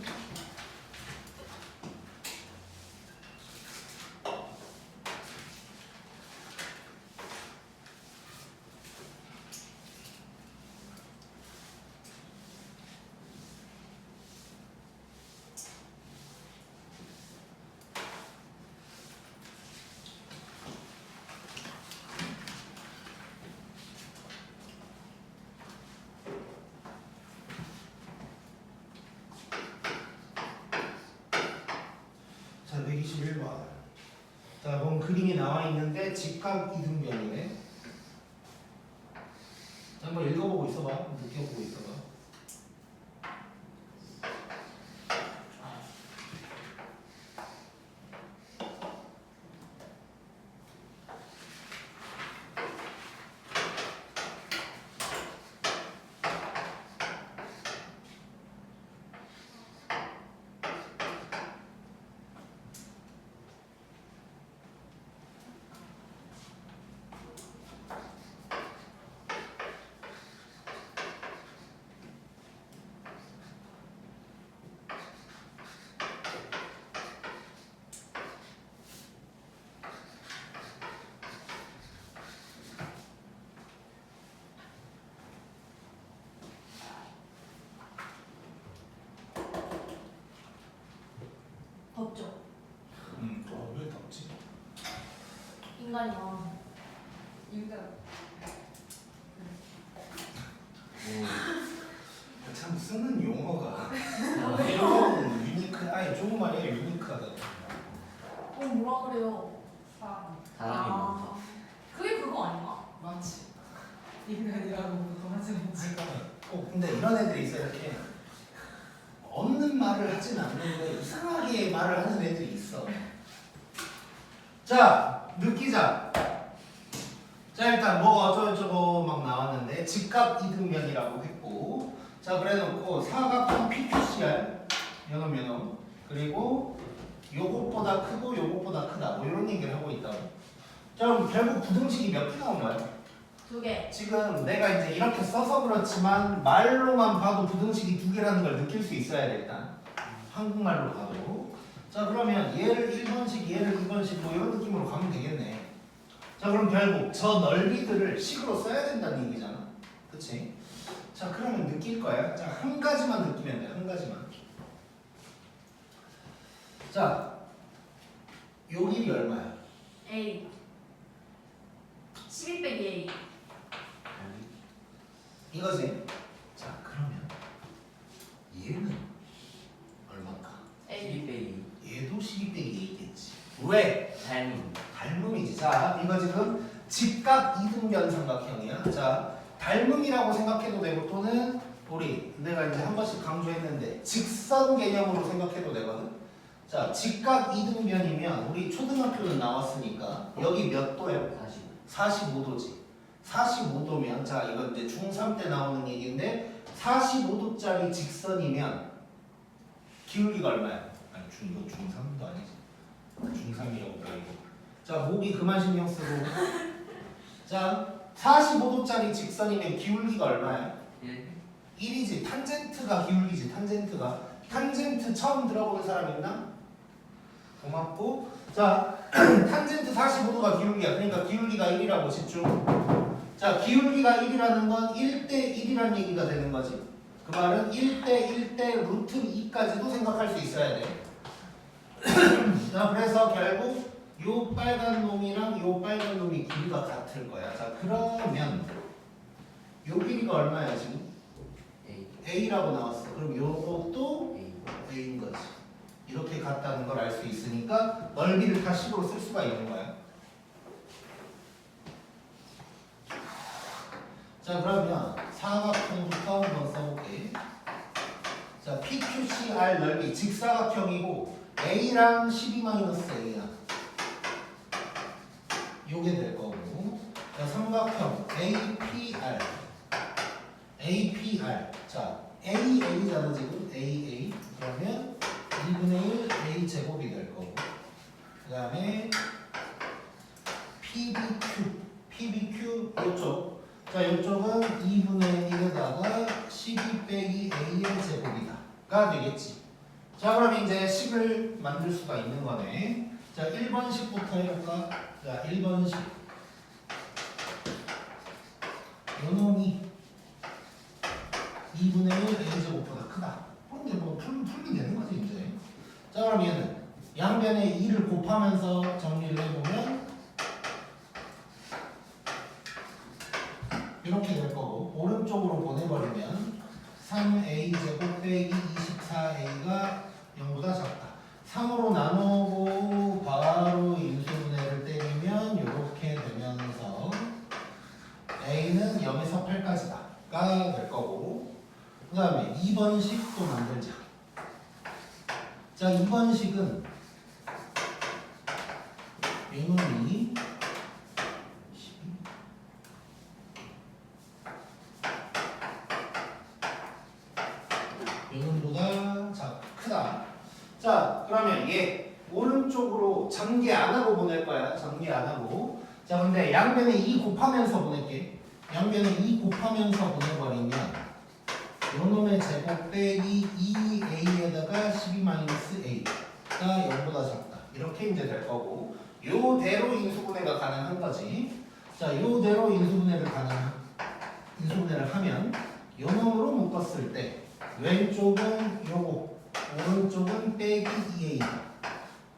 자 121번 자 보면 그림이 나와 있는데 직각 이등변이네. 자 한번 읽어보고 있어봐. 느껴보고 있어봐. 덥죠? 왜 덥지? 인간이 많아서. 인간. 참 쓰는 용어가 조금 유니크 아니 조금 아니라 유니크하다. 뭐라 그래요? 사람. 사람이 많다. 그게 그거 아닌가? 많지. 인간이라고 하지 않지. 근데 이런 애들이 있어. 이렇게 없는 말을 하진 않는데 이상하게 말을 하는 애들이 있어. 자 느끼자. 자 일단 뭐 어쩌고저쩌고 막 나왔는데 직각 이등변이라고 했고 자 그래놓고 사각형 PQCR 요놈 그리고 요것보다 크고 요것보다 크다 뭐 이런 얘기를 하고 있다고. 자 그럼 결국 부등식이 몇 개 나온 거야? 2개. 지금 내가 이제 이렇게 써서 그렇지만 말로만 봐도 부등식이 2개라는 걸 느낄 수 있어야 돼 일단. 한국말로 봐도. 자 그러면 얘를 1번식 얘를 2번식 뭐 이런 느낌으로 가면 되겠네. 자 그럼 결국 저 넓이들을 식으로 써야 된다는 얘기잖아. 그치? 자 그러면 느낄 거야. 자 한 가지만 느끼면 돼. 한 가지만. 자 요 길이 얼마야? A. 12 빼기 A. 이거지? 자 그러면 얘는 얼마일까? A. 12 빼기 얘도 12 빼기 2겠지. 왜? 닮음. 닮음이지. 자, 이거 지금 직각 이등변 삼각형이야. 자, 닮음이라고 생각해도 되고 또는 우리 내가 이제 한 번씩 강조했는데 직선 개념으로 생각해도 되거든. 자, 직각 이등변이면 우리 초등학교는 나왔으니까 여기 몇 도예요? 45도지. 45도면 자, 이거 이제 중3 때 나오는 얘기인데 45도짜리 직선이면 기울기가 얼마야? 아니, 이거 중3도 아니지. 중3이라고 보이고. 자, 목이 그만 신경 쓰고. 자, 45도짜리 직선이면 기울기가 얼마야? 1이지. 탄젠트가 기울기지. 탄젠트가. 탄젠트 처음 들어보는 사람 있나? 고맙고. 자, 탄젠트 45도가 기울기야. 그러니까 기울기가 1이라고 집중. 자, 기울기가 1이라는 건 1대 1이라는 얘기가 되는 거지. 그 말은 1대 1대 루트 2까지도 생각할 수 있어야 돼. 자, 그래서 결국 요 빨간 놈이랑 요 빨간 놈이 길이가 같을 거야. 자, 그러면 요 길이가 얼마야 지금? A라고 나왔어. 그럼 요것도 A인 거지. 이렇게 같다는 걸 알 수 있으니까 넓이를 다 식으로 쓸 수가 있는 거야. 자, 그러면 사각형부터 한번 써볼게. 자, PQCR 넓이 직사각형이고 A랑 12-A야. 요게 될 거고. 자, 삼각형 APR. APR. 자, AA잖아 지금. AA. 그러면 1분의 1 A 제곱이 될 거고. 그 다음에 PBQ. PBQ 요쪽. 자, 요쪽은 2분의 1에다가 12 빼기 A의 제곱이다.가 되겠지. 자, 그럼 이제 식을 만들 수가 있는 거네. 자, 1번식부터 해볼까? 자, 1번식. 요놈이 2분의 1 A제곱보다 크다. 그런데 뭐 풀면 되는 거지, 이제. 자, 그럼 얘는 양변에 2를 곱하면서 정리를 해보면 이렇게 될 거고, 오른쪽으로 보내버리면 3A제곱 빼기 24A가 0보다 작다. 3으로 나누고 바로 인수분해를 때리면 이렇게 되면서 A는 0에서 8까지다가 될 거고, 그 다음에 2번식 또 만들자. 자, 2번식은 요놈이 요놈보다 크다. 자, 그러면 얘 오른쪽으로 전개 안 하고 보낼 거야. 전개 안 하고. 자, 근데 양변에 2 곱하면서 보낼게. 양변에 2 곱하면서 보내버리면 요놈의 제곱 빼기 2A에다가 12-A가 0보다 작다. 이렇게 이제 될 거고, 요대로 인수분해가 가능한 거지. 자, 요대로 인수분해를 하면 요놈으로 묶었을 때 왼쪽은 요거, 오른쪽은 빼기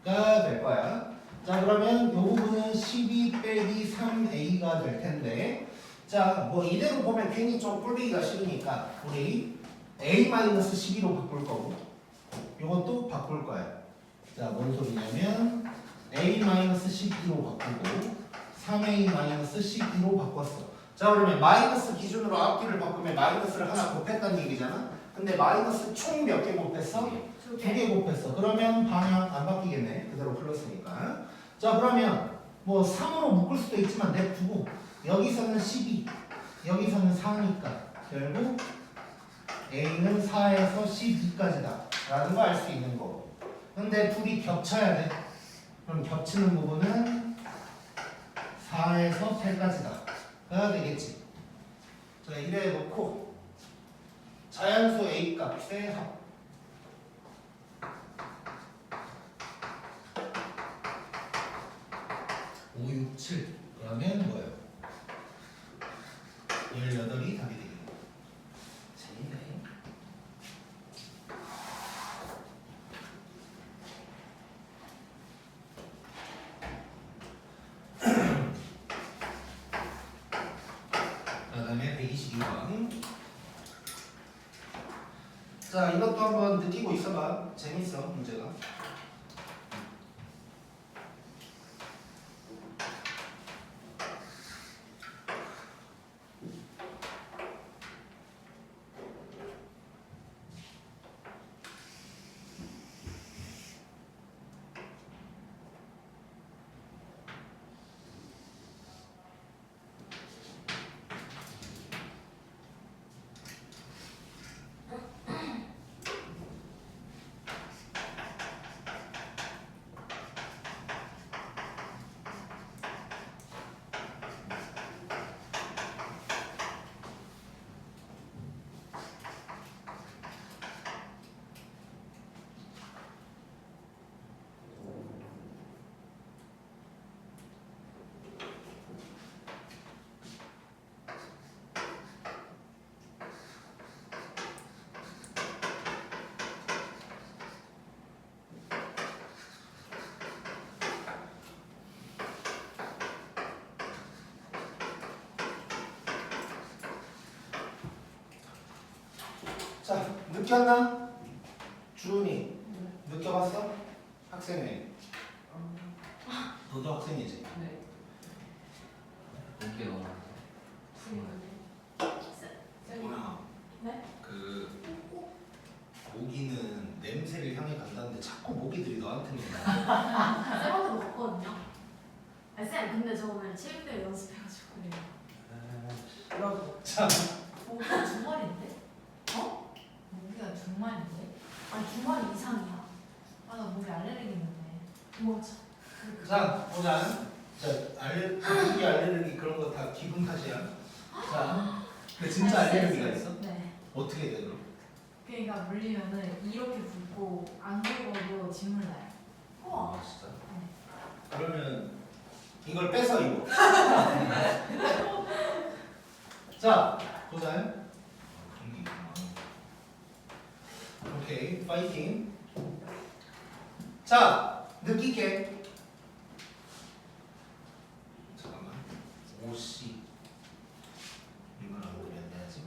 2A가 될 거야. 자, 그러면 요 부분은 12 빼기 3A가 될 텐데, 자, 뭐 이대로 보면 괜히 좀 꼴보기가 싫으니까 우리 A-12로 바꿀 거고, 요것도 바꿀 거야. 자, 뭔 소리냐면 A-12로 바꾸고 3A-12로 바꿨어. 자, 그러면 마이너스 기준으로 앞뒤를 바꾸면 마이너스를 하나 곱했다는 얘기잖아. 근데 마이너스 총 몇 개 곱했어? 2개 곱했어. 그러면 방향 안 바뀌겠네. 그대로 흘렀으니까. 자, 그러면 뭐 3으로 묶을 수도 있지만 냅두고 여기서는 12, 여기서는 4니까 결국 A는 4에서 12까지다 라는 거 알 수 있는 거고. 근데 둘이 겹쳐야 돼. 그럼 겹치는 부분은 4에서 8까지다. 해야 되겠지. 자, 이래 놓고 자연수 A 값의 합. 5, 6, 7. 그러면 뭐예요? 18이 답이 되겠네. 재밌네. 그다음에 122번. 자, 이것도 한번 느끼고 있어봐. 재밌어, 문제가. 자, 느꼈나? 주은이 느껴봤어? 학생회. 너도 학생이지? 네. 높게 넣어. 뭐야? 네? 그 모기는 냄새를 향해 간다는데 자꾸 모기들이 너한테는 가. 쌤한테 먹거든요. 아, 쌤 근데 저 오늘 체육대회 연습해가지고 그래요. 자, 모기가 두 마리인데? 어? 모기가 두 마리인데? 아니 두 마리 이상이야. 아 나 모기 알레르기 있는데. 맞아. 자, 보자. 자, 모기 알레르기 그런 거 다 기분 탓이야. 자, 근데 진짜 알레르기가 있어? 네. 어떻게 돼 그럼? 그러니까 물리면은 이렇게 붓고 안 긁어도 진물 나요. 우와. 아, 진짜? 네. 그러면 이걸 빼서 입어. 자, 보자. 그런 게 있구나. 오케이, 파이팅. 자, 느끼게. 잠깐만. 5C. 이걸 안 그렸네야지.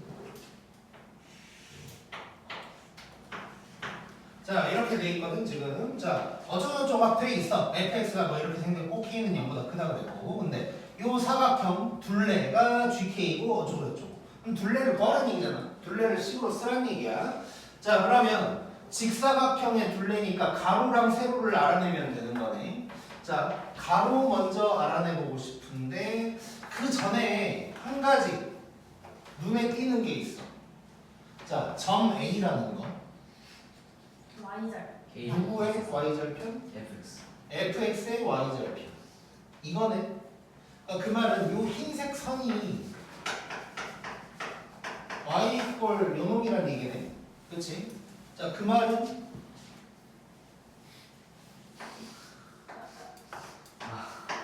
자, 이렇게 돼 있거든 지금. 자, 어쩌고저쩌고 막 돼 있어. fx가 뭐 이렇게 생겼고 k는 0보다 크다고 그랬고. 근데 요 사각형 둘레가 gk고 어쩌고저쩌고. 그럼 둘레를 구하라는 얘기잖아. 둘레를 식으로 쓰라는 얘기야. 자, 그러면 직사각형의 둘레니까 가로랑 세로를 알아내면 되는 거네. 자, 가로 먼저 알아내보고 싶은데 그 전에 한 가지 눈에 띄는 게 있어. 자, 점 A라는 거. Y절. K. 누구의 y절편? FX. fx의 y절편. 이거네. 그러니까 그 말은 요 흰색 선이 y 이퀄 요놈이라는 얘기네. 그치? 자, 그 말은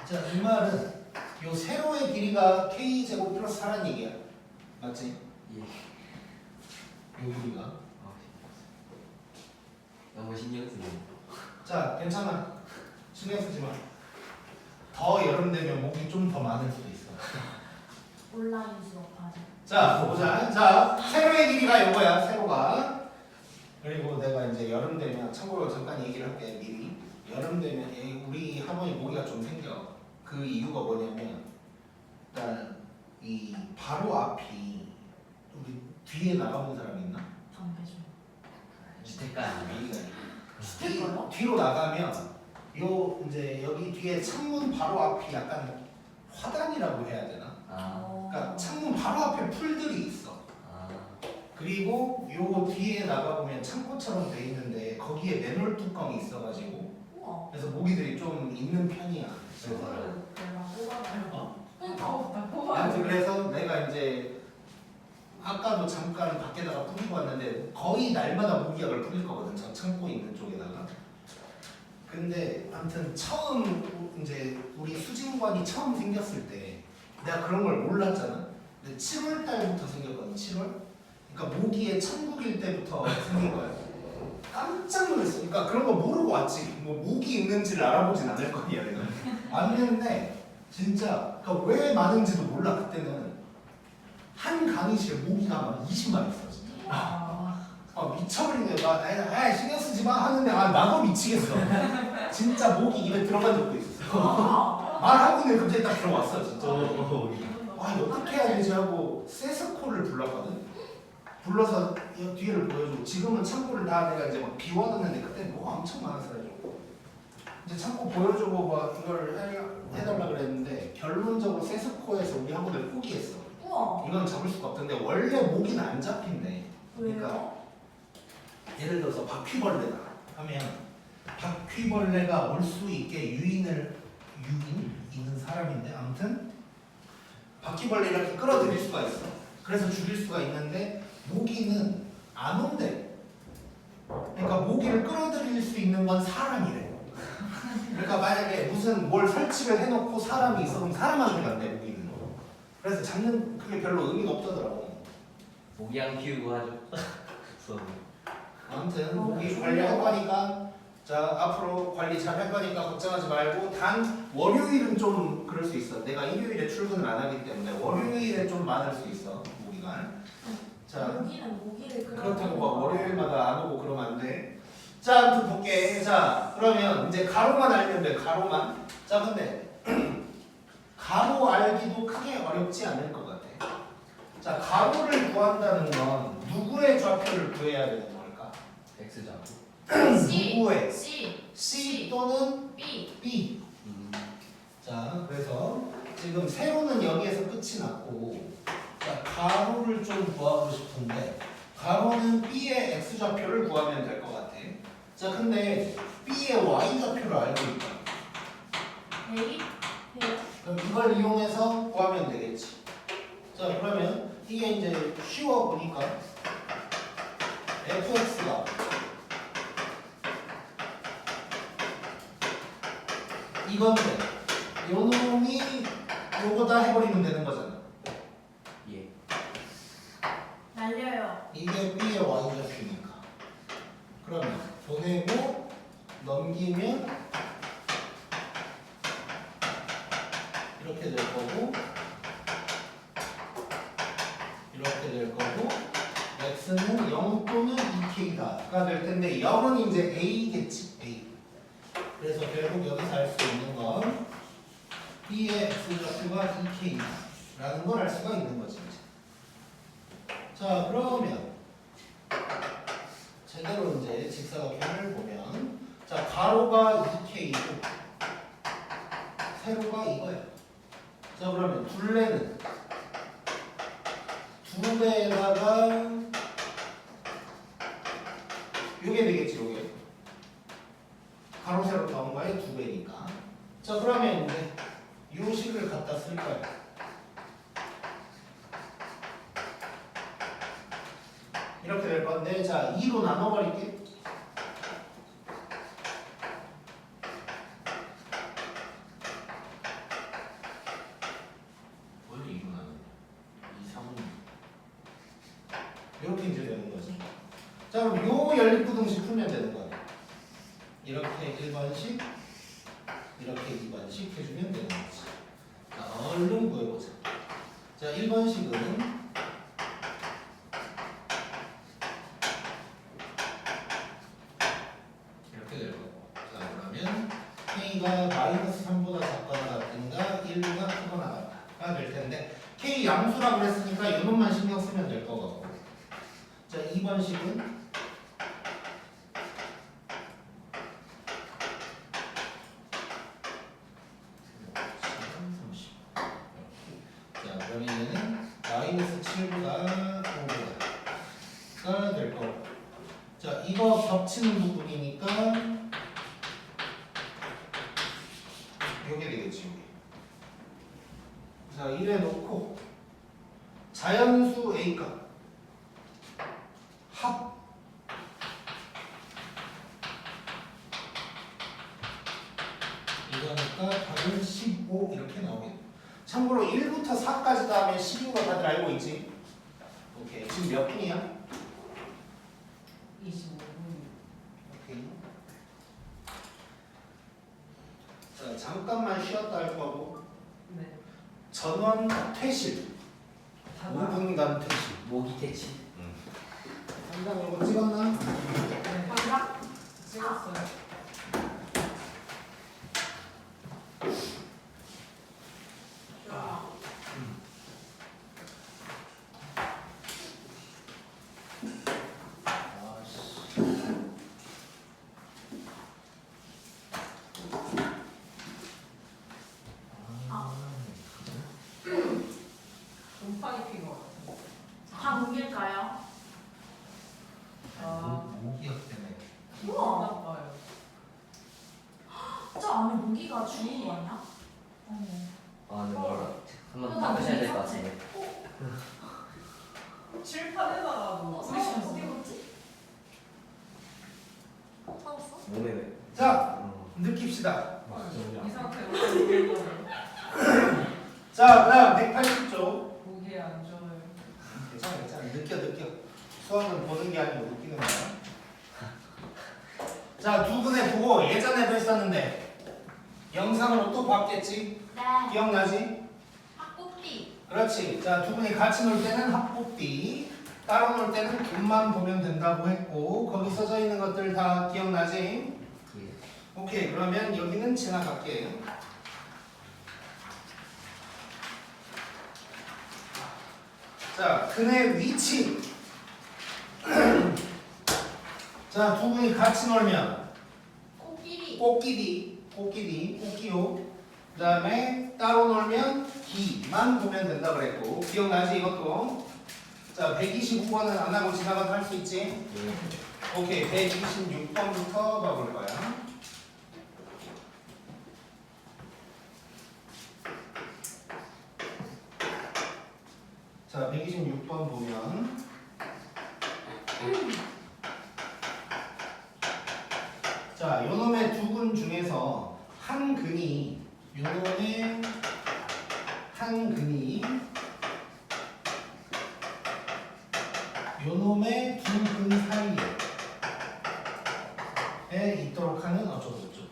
자, 이 말은 요 세로의 길이가 k제곱 플러스 4라는 얘기야. 맞지? 예. 요 길이가. 아, 너무 신경 쓰네. 자, 괜찮아. 신경 쓰지 마. 더 여름 되면 목이 좀 더 많을 수도 있어. 온라인 수업 하죠. 자, 보자. 자, 세로의 길이가 요거야, 세로가. 그리고 내가 이제 여름 되면, 참고로 잠깐 얘기를 할게, 미리. 여름 되면 우리 할머니 모기가 좀 생겨. 그 이유가 뭐냐면, 일단 이 바로 앞이 우리 뒤에 나가본 사람이 있나? 담배 좀. 주택가 아니에요? 여기가 주택가요? 뒤로 나가면 요 이제 여기 뒤에 창문 바로 앞이 약간 화단이라고 해야 되나? 아. 그러니까 창문 바로 앞에 풀들이 있어. 아. 그리고 요 뒤에 나가보면 창고처럼 돼 있는데 거기에 맨홀 뚜껑이 있어가지고 우와. 그래서 모기들이 좀 있는 편이야. 그래서 그거를 대박. 뽑아놔요. 어? 다 뽑아요. 아무튼 그래서 내가 이제 아까도 잠깐 밖에다가 뿌리고 왔는데 거의 날마다 모기약을 뿌릴 거거든. 저 창고에 있는 쪽에다가. 근데 아무튼 처음 이제 우리 수진관이 처음 생겼을 때 내가 그런 걸 몰랐잖아. 근데 7월 달부터 생겼거든. 7월. 그러니까 모기의 천국일 때부터 생긴 거야. 깜짝 놀랐어. 그러니까 그런 거 모르고 왔지. 뭐 모기 있는지를 알아보진 않을 거야 내가. 왔는데 진짜 그러니까 왜 많은지도 몰라. 그때는 한 강의실에 모기가 막 20마리 있어 진짜. 미쳐버린 거야. 나 신경 쓰지 마 하는데 나도 미치겠어. 진짜 모기 입에 들어간 적도 있었어. 말하고 있는데 갑자기 딱 들어왔어 진짜. 이거 어떻게 해야 되지 하고 세스코를 불렀거든. 불러서 이 뒤를 보여주고 지금은 창고를 다 내가 이제 막 비워놨는데 그때 뭐가 엄청 많았어가지고 이제 창고 보여주고 막 이걸 해달라 그랬는데 결론적으로 세스코에서 우리 학원을 포기했어. 우와. 이건 잡을 수가 없던데 원래 모기는 안 잡힌대. 그러니까 왜요? 예를 들어서 바퀴벌레다 하면 바퀴벌레가 올 수 있게 유인 있는 사람인데 아무튼 바퀴벌레 이렇게 끌어들일 수가 있어. 그래서 죽일 수가 있는데 모기는 안 온대. 그러니까 모기를 끌어들일 수 있는 건 사람이래. 그러니까 만약에 무슨 뭘 설치를 해놓고 사람이 있어 그럼 사람한테 간대 모기는. 그래서 잡는 그게 별로 의미가 없더라고. 모기양 키우고 하죠. 수업. 아무튼 모기 관리할 거니까 자 앞으로 관리 잘 할 거니까 걱정하지 말고 단 월요일은 좀 그럴 수 있어. 내가 일요일에 출근을 안 하기 때문에 월요일에 좀 많을 수 있어 모기가. 자 모기는 모기를 그렇다고 막 월요일마다 안 오고 그러면 안 돼. 자 아무튼 볼게. 자 그러면 이제 가로만 알면 돼. 가로만. 자 근데 가로 알기도 크게 어렵지 않을 것 같아. 자 가로를 구한다는 건 누구의 좌표를 구해야 되는 걸까? X 잡고. 누구의? C C 또는 B B. 자 그래서 지금 세로는 여기에서 끝이 났고 자 가로를 좀 구하고 싶은데 가로는 B의 X좌표를 구하면 될 것 같아. 자 근데 B의 Y좌표를 알고 있다. A 그럼 이걸 이용해서 구하면 되겠지. 자 그러면 이게 이제 쉬워 보니까 fx가 이건데 요 놈이 요거다 해버리면 되는 거잖아. 예. 날려요. 이게 B의 Y좌표니까. 그러면 보내고 넘기면 이렇게 될 거고 이렇게 될 거고 x는 0 또는 2k가 될 텐데 0은 이제 a겠지. a. 그래서 결국 여기서 알 수 있는 건 b의 x좌표가 2k라는 걸 알 수가 있는 거지. 자 그러면 제대로 이제 직사각형을 보면 자 가로가 2k고 세로가 이거야. 자 그러면 둘레는 두 배에다가 요게 되겠지. 요게 가로 세로 더한 거에 두 배니까. 자 그러면 이제 요 식을 갖다 쓸 거야. 이렇게 될 건데 자 2로 나눠버릴게. 원래 2로 나눠 2, 3은 이렇게 이제 되는 거지. 자 그럼 요 연립부등식 풀면 되는 거야. 이렇게 1번씩 이렇게 2번씩 해주면 되는 거지. 자 얼른 구해보자. 자 1번식은 이렇게 될 거고. 자 그러면 K가 마이너스 3보다 작거나 같은가 1보다 크거나 같다가 될 텐데 K 양수라고 그랬으니까 이놈만 신경 쓰면 될 거고. 자 2번식은 자 그러면 얘는 마이너스 7보다 5보다가 될 거고. 자 이거 겹치는 부분이니까 요게 되겠지. 요게 자, 이래 놓고 자연수 A값 합 이거니까 답은 15 이렇게 나오겠네. 참고로 1부터 4까지 다 하면 10인 거 다들 알고 있지? 오케이. 지금 몇 분이야? 25분. 오케이. 자, 잠깐만 쉬었다 할 거고 네. 전원 퇴실 다 5분간 퇴실. 모기 퇴치. 당장 이거 찍었나? 네. 맞아? 찍었어요. 곰팡이 핀것 같은데. 다 공일까요? 모기약 때문에. 우와. 나빠요. 저 안에 모기가 죽은 거 아니야? 아, 네, 뭐라. 한번 그거 다 바꾸셔야 될 것 모기 같은데. 칠판에다가도 사왔어? 어디 갔지? 사왔어? 몸에 왜? 자, 어. 느낍시다. 이 상태로 보는 거는 자, 그다음 180조. 보기 안 좋아요. 괜찮아, 괜찮아. 느껴. 수학은 보는 게 아니고 느끼는 거야. 자, 두 분의 보고 예전에도 했었는데 영상으로 또 봤겠지? 네. 기억나지? 학국비. 그렇지. 자, 두 분이 같이 놀 때는 합법비, 따로 놀 때는 분만 보면 된다고 했고 거기 써져 있는 것들 다 기억나지? 예. 오케이. 그러면 여기는 지나갈게. 자, 근의 위치. 자, 두 분이 같이 놀면 코끼리. 꽃기요. 그 다음에 따로 놀면 기만 보면 된다 그랬고 기억나지 이것도? 자, 125번은 안 하고 지나가도 할 수 있지? 예. 오케이. 126번부터 봐볼 거야. 자, 126번 보면 자, 요놈의 두 근 중에서 한 근이 요놈의 한 근이 요놈의 두 근 사이에 있도록 하는 어쩌고저쩌고.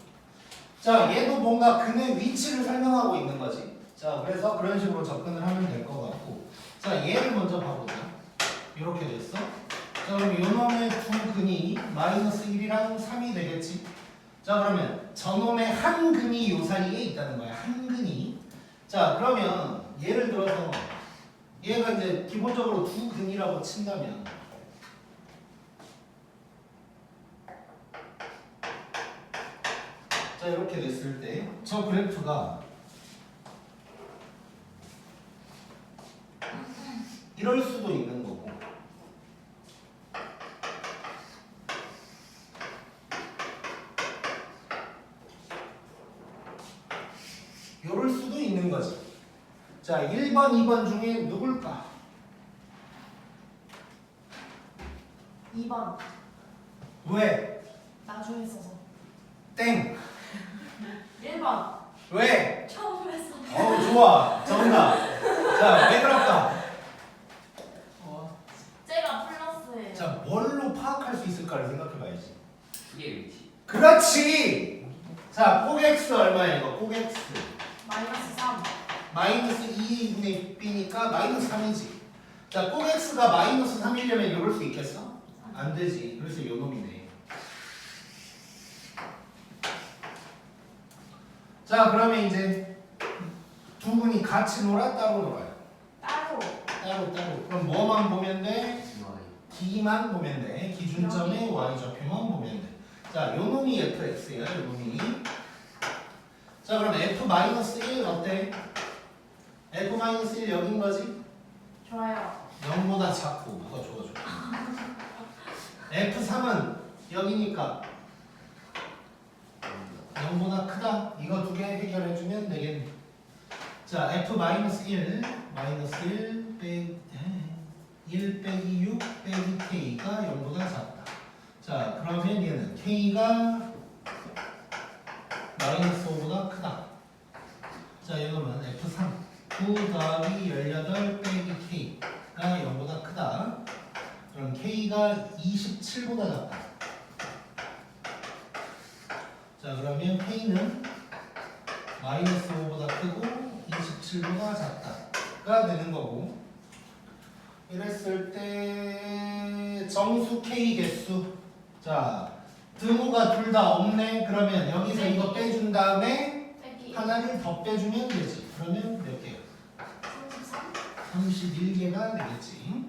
자, 얘도 뭔가 근의 위치를 설명하고 있는 거지. 자, 그래서 그런 식으로 접근을 하면 될 것 같고. 자, 얘를 먼저 봐보자. 이렇게 됐어. 자, 그럼 요놈의 두 근이 마이너스 1이랑 3이 되겠지. 자, 그러면 저놈의 한 근이 요 사이에 있다는 거야. 한 근이. 자, 그러면 예를 들어서 얘가 이제 기본적으로 두 근이라고 친다면 자, 이렇게 됐을 때 저 그래프가 이럴 수도 있는 거고 이럴 수도 있는 거지. 자, 1번, 2번 중에 누굴까? 2번. 왜? 나중에 써서. 땡. 1번. 왜? 처음 했어. 좋아. 정답. 자, 왜 그럴까? 와. 쟤가 플러스예요. 자, 뭘로 파악할 수 있을까를 생각해 봐야지. 이게 위치. 그렇지. 자, 꼭 x 얼마야 이거? 꼭 x. 마이너스 3. 마이너스 2분의 b니까 마이너스 3이지. 자, 꼭 x가 마이너스 3이려면 이럴 수 있겠어? 안 되지. 그래서 요 놈이네. 자, 그러면 이제 두 분이 같이 놀아 따로 놀아요? 따로. 따로. 그럼 뭐만 보면 돼? Y. D만 보면 돼. 기준점의 y좌표만 보면 돼. 자, 요 놈이 fx야. 요 놈이. 자, 그럼 f-1 어때? f-1 여긴 거지? 좋아요. 0보다 작고 뭐가 좋아. f3은 여기니까 0보다 크다. 이거 두 개 해결해주면 되겠네. 자, f 마이너스 1 빼기 1 빼기 6 빼기 k가 0보다 작다. 자, 그러면 얘는 k가 마이너스 5보다 크다. 자, 이거는 f3 9 더하기 18 빼기 k가 0보다 크다. 그럼 k가 27보다 작다. 자, 그러면 k는 마이너스 5보다 크고 27보다 작다가 되는 거고, 이랬을 때 정수 k 개수, 자 등호가 둘 다 없네. 그러면 여기서 이거 빼준 다음에 빼기 하나를 더 빼주면 되지. 그러면 몇 개야? 33. 31개가 되겠지.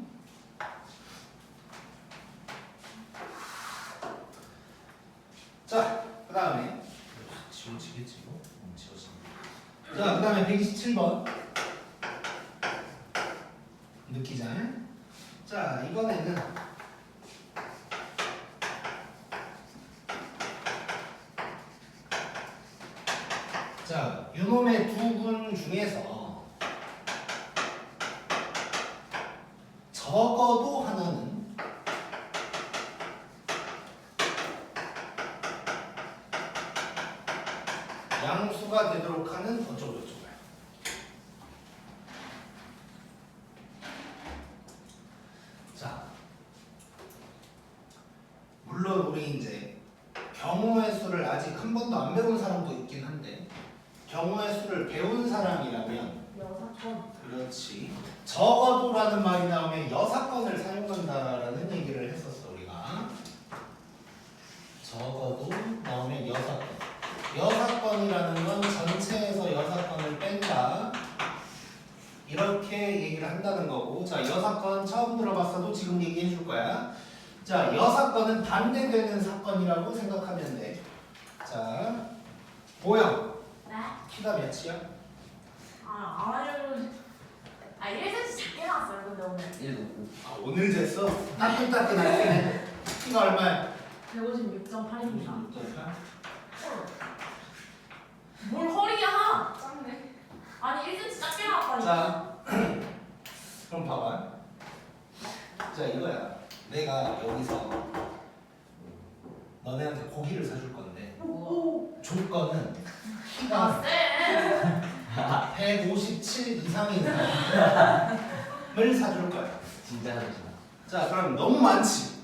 자, 그 다음에 지워지겠지 이거? 지워진다. 자, 그 다음에 127번 느끼잖아요. 자, 이번에는 자, 요놈의 두 군 중에서 적어도 하나는 양수가 되도록 하는 어쩌고저쩌고야. 자, 물론 우리 이제 경우의 수를 아직 한 번도 안 배운 사람도 있긴 한데, 경우의 수를 배운 사람이라면 여사건. 그렇지, 적어도라는 말이 나오면 여사건을 사용한다라는 얘기를 했었어 우리가. 적어도 나오면 여사건. 여사건이라는 건 전체에서 여사건을 뺀다, 이렇게 얘기를 한다는 거고. 자, 여사건 처음 들어봤어도 지금 얘기해 줄 거야. 자, 여사건은 반대되는 사건이라고 생각하면 돼. 자, 보영 네? 키가 몇이야? 아유. 1cm 작게 나왔어요 근데 오늘. 155. 아, 오늘 쟀어? 따끈따끈하게. 키가 얼마야? 156.8입니다. 6.8? 뭘 허리야? 짱네. 아니 1cm 작게 나왔다니까. 자, 그럼 봐봐. 자, 이거야. 내가 여기서 너네한테 고기를 사줄 건데, 조건은 키가 쎄. 157 이상인 사람을 사줄 거야. 진짜 하시나? 자, 그럼 너무 많지.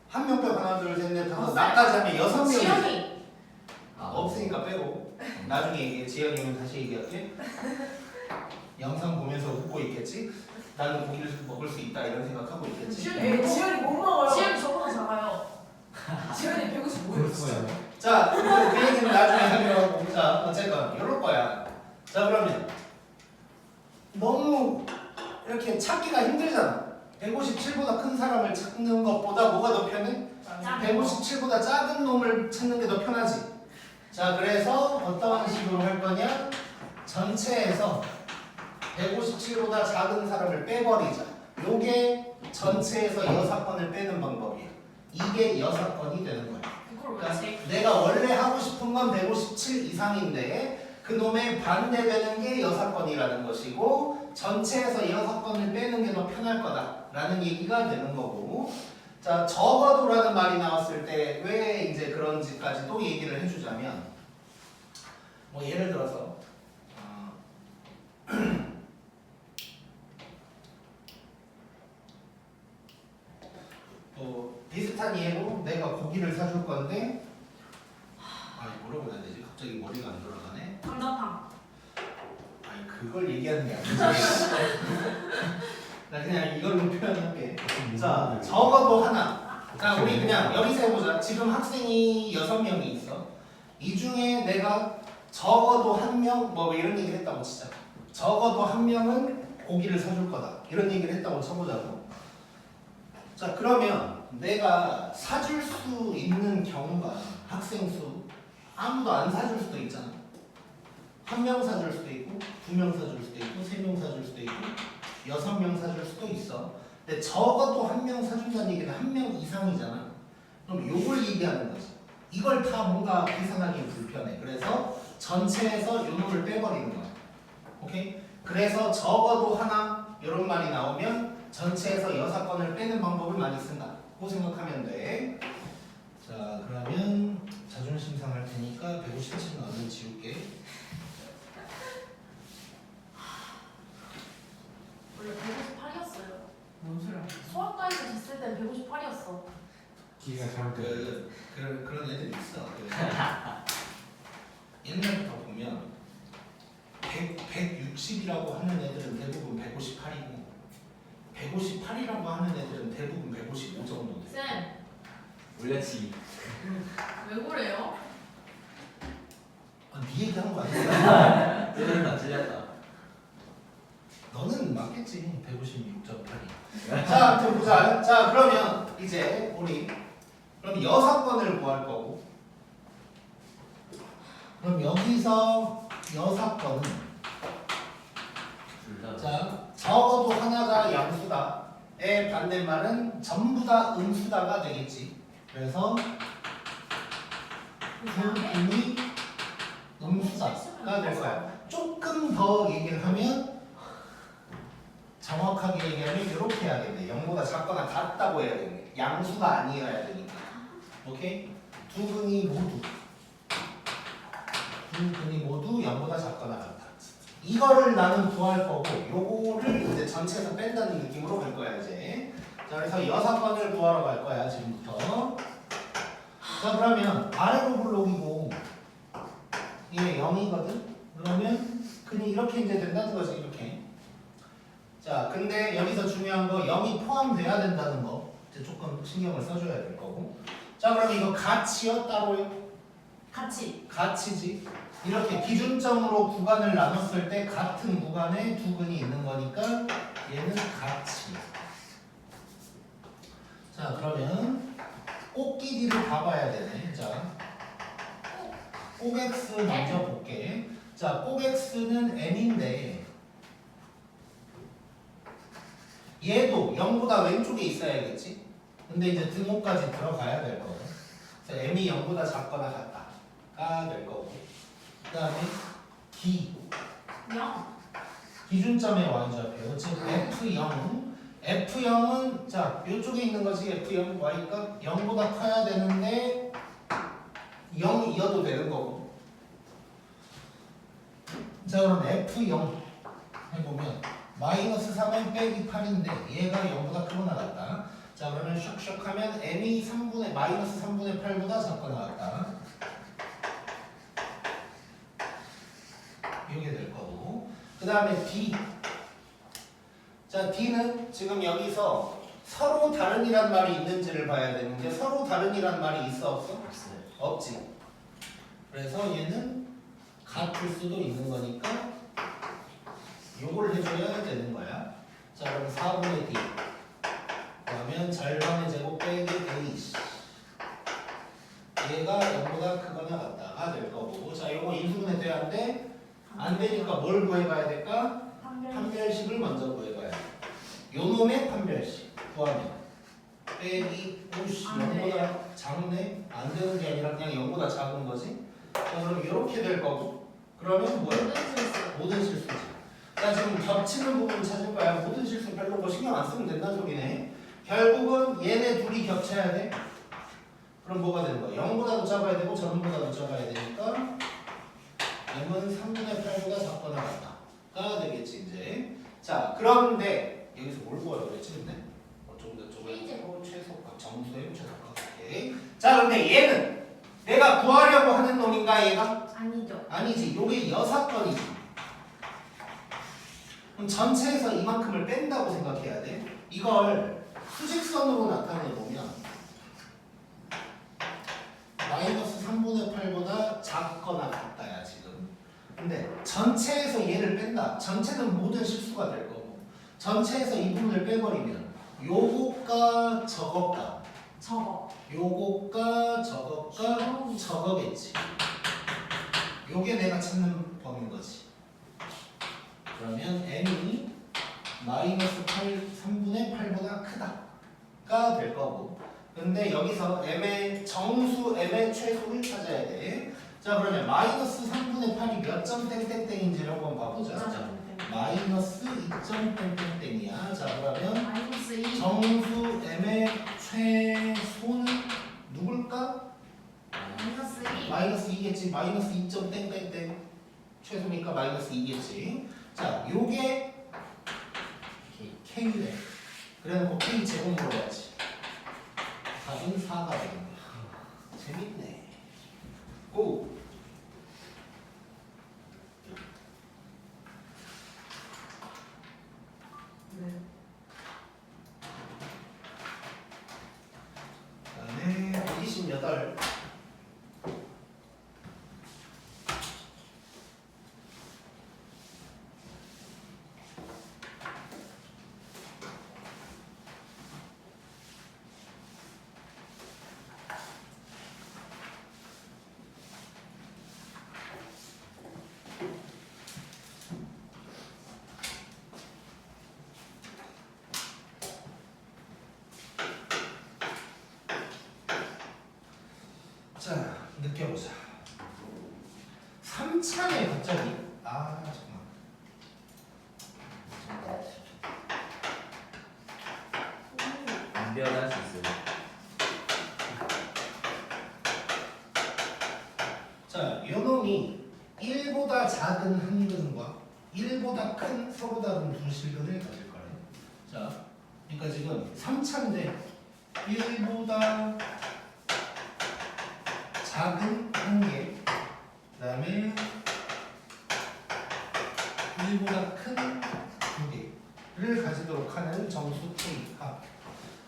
한 명 빼고 하나, 둘, 셋, 넷, 다섯, 나까지 하면 6명이 지영이. 없으니까 빼고. 나중에 얘기해. 지영이는 다시 얘기할게. 영상 보면서 웃고 있겠지? 나는 고기를 먹을 수 있다 이런 생각하고 있겠지? 지연이 못 먹어요. 지영이 저보다 작아요. 지연이 155예요. 자, 그 얘기는 나중에 하기로 하고. 자, 어쨌건 이럴 거야. 자, 그러면 너무 이렇게 찾기가 힘들잖아. 157보다 큰 사람을 찾는 것보다 뭐가 더 편해? 157보다 작은 놈을 찾는 게 더 편하지. 자, 그래서 어떤 식으로 할 거냐? 전체에서 157보다 작은 사람을 빼버리자. 요게 전체에서 여사건을 빼는 방법이야. 이게 여사건이 되는 거야. 그걸 왜 그러니까 제? 내가 원래 하고 싶은 건 157 이상인데 그 놈의 반대되는 게 여사건이라는 것이고, 전체에서 여사건을 빼는 게 더 편할 거다라는 얘기가 되는 거고. 자, 적어도라는 말이 나왔을 때 왜 이제 그런지까지 또 얘기를 해주자면, 뭐 예를 들어서 비슷한 예로 내가 고기를 사줄 건데, 아니 뭐라고 해야 되지? 갑자기 머리가 안 돌아가네. 감자탕. 아니 그걸 얘기하는 게 아니지. 나 그냥 이걸로 표현할게. 자, 적어도 하나. 자, 우리 그냥 여기서 해보자. 지금 학생이 6명이 있어. 이 중에 내가 적어도 한 명, 뭐 이런 얘기를 했다고 치자. 적어도 한 명은 고기를 사줄 거다, 이런 얘기를 했다고 쳐보자고. 자, 그러면 내가 사줄 수 있는 경우가 학생 수 아무도 안 사줄 수도 있잖아. 한 명 사줄 수도 있고, 2명 사줄 수도 있고, 3명 사줄 수도 있고, 6명 사줄 수도 있어. 근데 적어도 한 명 사준다는 얘기는 한 명 이상이잖아. 그럼 요걸 얘기하는 거지. 이걸 다 뭔가 계산하기 불편해. 그래서 전체에서 요 놈을 빼버리는 거야. 오케이? 그래서 적어도 하나 이런 말이 나오면 전체에서 6건을 빼는 방법을 많이 쓴다. 고 생각하면 돼. 자, 그러면 자존심 상할 테니까 157은 얼른 지울게. 원래 158이었어요. 뭔 소리야? 소아과에서 쟀을 때 158이었어. 기가 잘못돼. 그런 애들이 있어. 옛날부터 보면 160이라고 하는 애들은 대부분 158이고 158이라고 하는 애들은 대부분 155 정도 돼. 쌤, 올려치기. 왜 그래요? 아, 네 얘기한 거 아니야? 찔렸다. 너는 맞겠지. 156.8이. 자, 아무튼 보자. 자, 그러면 이제 우리 그럼 6건을 구할 거고 그럼 여기서 6건은 둘다. 자, 적어도 하나가 양수다의 반대말은 전부 다 음수다가 되겠지. 그래서 둘이 음수다가 될 거야. 조금 더 얘기를 하면 정확하게 얘기하면 이렇게 해야겠네. 0보다 작거나 같다고 해야겠네. 양수가 아니어야 되니까. 오케이? 두 근이 모두 0보다 작거나 같다. 이거를 나는 구할 거고 요거를 이제 전체에서 뺀다는 느낌으로 갈 거야 이제. 자, 그래서 6건을 구하러 갈 거야 지금부터. 자, 그러면 아래로 블록이고 이게 0이거든. 그러면 근이 이렇게 이제 된다는 거지 이렇게. 자, 근데 여기서 중요한 거 0이 포함돼야 된다는 거 이제 조금 신경을 써줘야 될 거고. 자, 그럼 이거 같이요 따로요? 같이. 같이지. 이렇게 기준점으로 구간을 나눴을 때 같은 구간에 두 근이 있는 거니까 얘는 같이. 자, 그러면 꼭 길이를 봐봐야 되네. 자, 꼭 x 먼저 볼게. 자, 꼭 x는 n인데 얘도 0보다 왼쪽에 있어야겠지. 근데 이제 등호까지 들어가야 될 거고. 그래서 m이 0보다 작거나 같다가 될 거고. 그 다음에 기준점의 y좌표 즉 f0. f0은 자 이쪽에 있는 거지. f0 y가 0보다 커야 되는데 0이어도 되는 거고. 자, 그럼 f0 해보면 마이너스 3은 빼기 8인데 얘가 0보다 크거나 같다. 자, 그러면 슉슉 하면 m이 마이너스 3분의 8보다 작거나 같다. 이게 될 거고. 그 다음에 D. 자, D는 지금 여기서 서로 다른이란 말이 있는지를 봐야 되는데 서로 다른이란 말이 있어 없어? 없어요. 없지. 그래서 얘는 같을 수도 있는 거니까 요걸 해줘야 되는 거야. 자, 그럼 4분의 D 그러면 절반의 제곱 빼기 A 얘가 0보다 크거나 같다가 될 거고. 자, 요거 인수분해 돼야 안 돼? 안 되니까 뭘 구해봐야 될까? 판별식을 먼저 구해봐야 돼. 요 놈의 판별식 구하면 빼기 오씨 안 돼. 0보다 작네? 안 되는 게 아니라 그냥 0보다 작은 거지. 자, 그럼 이렇게 될 거고. 그러면 뭐야? 모든 실수지. 자, 지금 겹치는 부분 찾을 거야. 모든 실수 별로 뭐 신경 안 쓰면 된다는 소리네. 결국은 얘네 둘이 겹쳐야 돼. 그럼 뭐가 되는 거야? 0보다도 작아야 되고 전보다도 작아야 되니까 m은 3분의 8보다 작거나 같다가 되겠지 이제. 자, 그런데 여기서 뭘 구하라고 그랬지 근데? 어쩌고 저쩌고 최소값 정수의 최소값. 오케이. 자, 그런데 얘는 내가 구하려고 하는 놈인가 얘가? 아니죠. 아니지. 요게 6건이지. 그럼 전체에서 이만큼을 뺀다고 생각해야 돼. 이걸 수직선으로 나타내 보면 마이너스 3분의 8보다 작거나 같다야 지금. 근데 전체에서 얘를 뺀다. 전체는 모든 실수가 될 거고 전체에서 이 부분을 빼버리면 요것과 저것과 요것과 저것과 저거겠지. 요게 내가 찾는 범위인 거지. 그러면 m이 마이너스 3분의 8보다 크다가 될 거고. 근데 여기서 m의 정수, m의 최소를 찾아야 돼. 자 그러면 마이너스 3분의 8이 몇 점 땡땡땡인지를 한번 봐보자. 마이너스 2점 땡땡땡이야. 자 그러면 마이너스 2. 정수 M의 최소는 누굴까? 마이너스 2. 마이너스 2겠지. 마이너스 2점 땡땡땡 최소니까 마이너스 2겠지. 자 요게 K래. 그래놓고 K 제곱 물어야지. 답은 4가 되는 거야. 재밌네. 고! 네. 그다음에 28. 자, 느껴보자. 3차에 갑자기 잠깐만. 안 배워도 할 수 있어요. 자, 요놈이 1보다 작은 한 근과 1보다 큰 서로 다른 두 실근을 가질 거래. 자, 그러니까 지금 3차인데 1보다 작은 한 개, 그다음에 1보다 큰 두 개를 가지도록 하는 정수 K 합.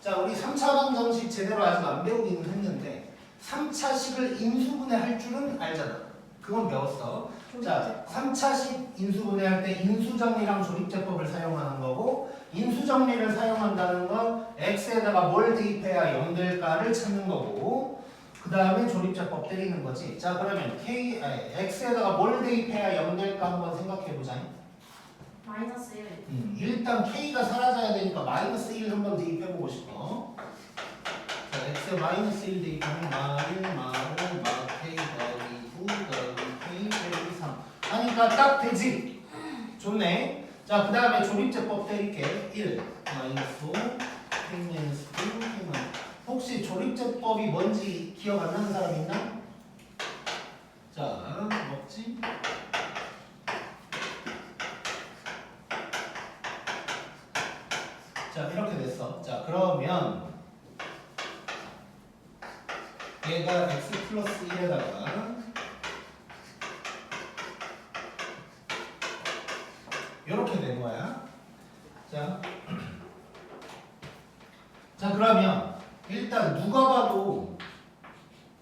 자, 우리 3차 방정식 제대로 아직 안 배우기는 했는데 3차식을 인수분해 할 줄은 알잖아. 그건 배웠어. 자, 3차식 인수분해 할 때 인수정리랑 조립제법을 사용하는 거고, 인수정리를 사용한다는 건 x에다가 뭘 대입해야 0 될까를 찾는 거고, 그 다음에 조립제법 때리는 거지. 자, 그러면 x에다가 뭘 대입해야 0 될까 한번 생각해 보자. 마이너스 1. 일단 k가 사라져야 되니까 마이너스 1 한번 대입해 보고 싶어. 자, x에 마이너스 1 대입하면 마1, 마5, 마 k 더하기 9 더하기 k 빼기 3 하니까 딱 되지. 좋네. 자, 그 다음에 조립제법 때릴게. 1 마이너스 5 k 마이너스 9 k 마이너스. 혹시 조립제법이 뭔지 기억 안 나는 사람 있나? 자, 먹지? 자, 이렇게 됐어. 자, 그러면 얘가 x 플러스 1에다가 이렇게 된 거야. 자, 자 그러면 일단 누가 봐도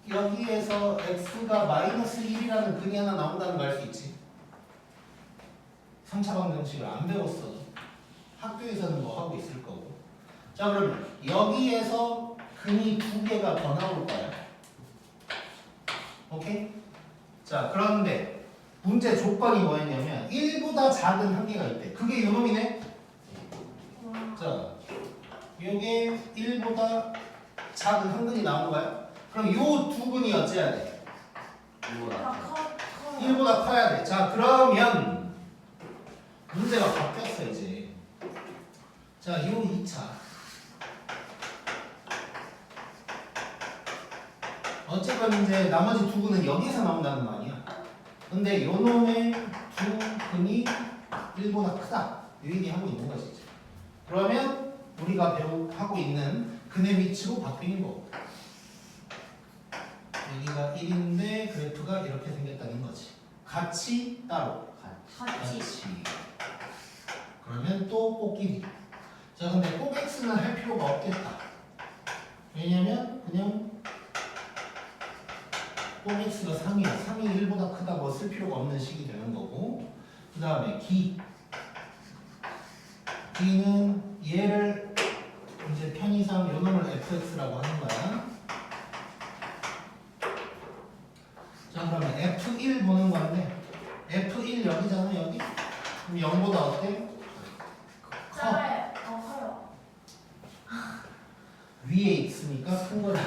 여기에서 x가 마이너스 1이라는 근이 하나 나온다는 거 알 수 있지. 3차 방정식을 안 배웠어. 학교에서는 뭐 하고 있을 거고. 자 그러면 여기에서 근이 두 개가 더 나올 거야. 오케이? 자 그런데 문제 조건이 뭐였냐면 1보다 작은 한 개가 있대. 그게 요놈이네. 자 요게 1보다 작은 한 근이 나온 거야. 그럼 요 두 근이 어째야 돼? 이거다. 1보다 커야 돼. 자 그러면 문제가 바뀌었어 이제. 자, 요 2차. 어쨌건 이제 나머지 두 근은 여기서 나온다는 거 아니야. 근데 요 놈의 두 근이 1보다 크다. 요 얘기하고 있는 거지. 이제. 그러면 우리가 하고 있는 근의 위치로 바뀌는 거고. 여기가 1인데 그래프가 이렇게 생겼다는 거지. 같이 따로. 같이. 그러면 또 꽃길이. 자 근데 꼭 x는 할 필요가 없겠다. 왜냐면 그냥 꼭 x가 3이야. 3이 1보다 크다고 쓸 필요가 없는 식이 되는 거고. 그 다음에 기는 얘를 이제 편의상 요 놈을 fx라고 하는 거야. 자 그러면 f1 보는 건데 f1 여기잖아 여기. 그럼 0보다 어때? 작아요. 커요. 위에 있으니까 큰 거지.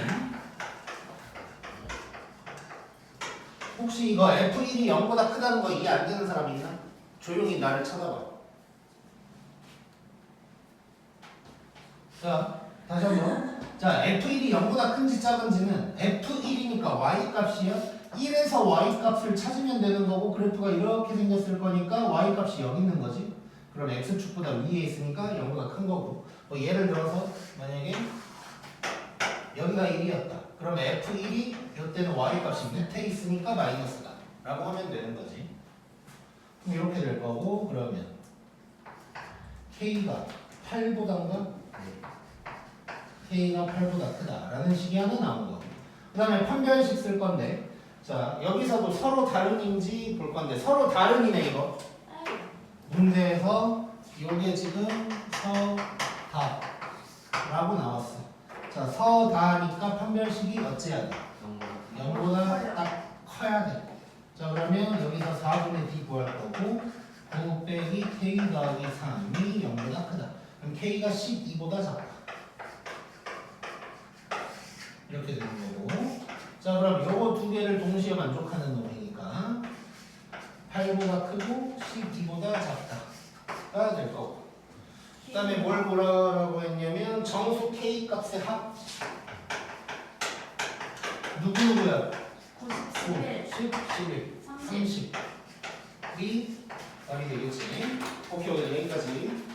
혹시 혹시 이거 F1이 0보다 크다는 거 이해 안 되는 사람 있나? 조용히 나를 쳐다봐. 자, 다시 한번. 자, F1이 0보다 큰지 작은지는 F1이니까 Y 값이요. 1에서 Y 값을 찾으면 되는 거고 그래프가 이렇게 생겼을 거니까 Y 값이 여기 있는 거지. 그럼 X축보다 위에 있으니까 0보다 큰 거고. 뭐 예를 들어서 만약에 여기가 1이었다. 그러면 F1이 이때는 Y 값이 밑에 있으니까 마이너스다. 라고 하면 되는 거지. 그럼 이렇게 될 거고 그러면 K가 8보단가? K가 8보다 크다라는 식이 하나 나온 거고. 그 다음에 판별식 쓸 건데 자 여기서도 서로 다른인지 볼 건데 서로 다른이네 이거. 문제에서 요게 지금 서다라고 나왔어. 자 서다니까 판별식이 어찌해야 돼? 0보다 딱 커야 돼. 자 그러면 여기서 4분의 D 구할 거고 9 빼기 K 더하기 3이 0보다 크다. 그럼 K가 12보다 작다. 이렇게 되는 거고. 자 그럼 요거 두 개를 동시에 만족하는 놈이니까 8보다 크고 12보다 작다가 될 거고. 그 다음에 뭘 보라고 했냐면 정수 K 값의 합. 누구누구야? 9, 10, 11, 30이 답이 되겠지. 오케이 오늘 여기까지.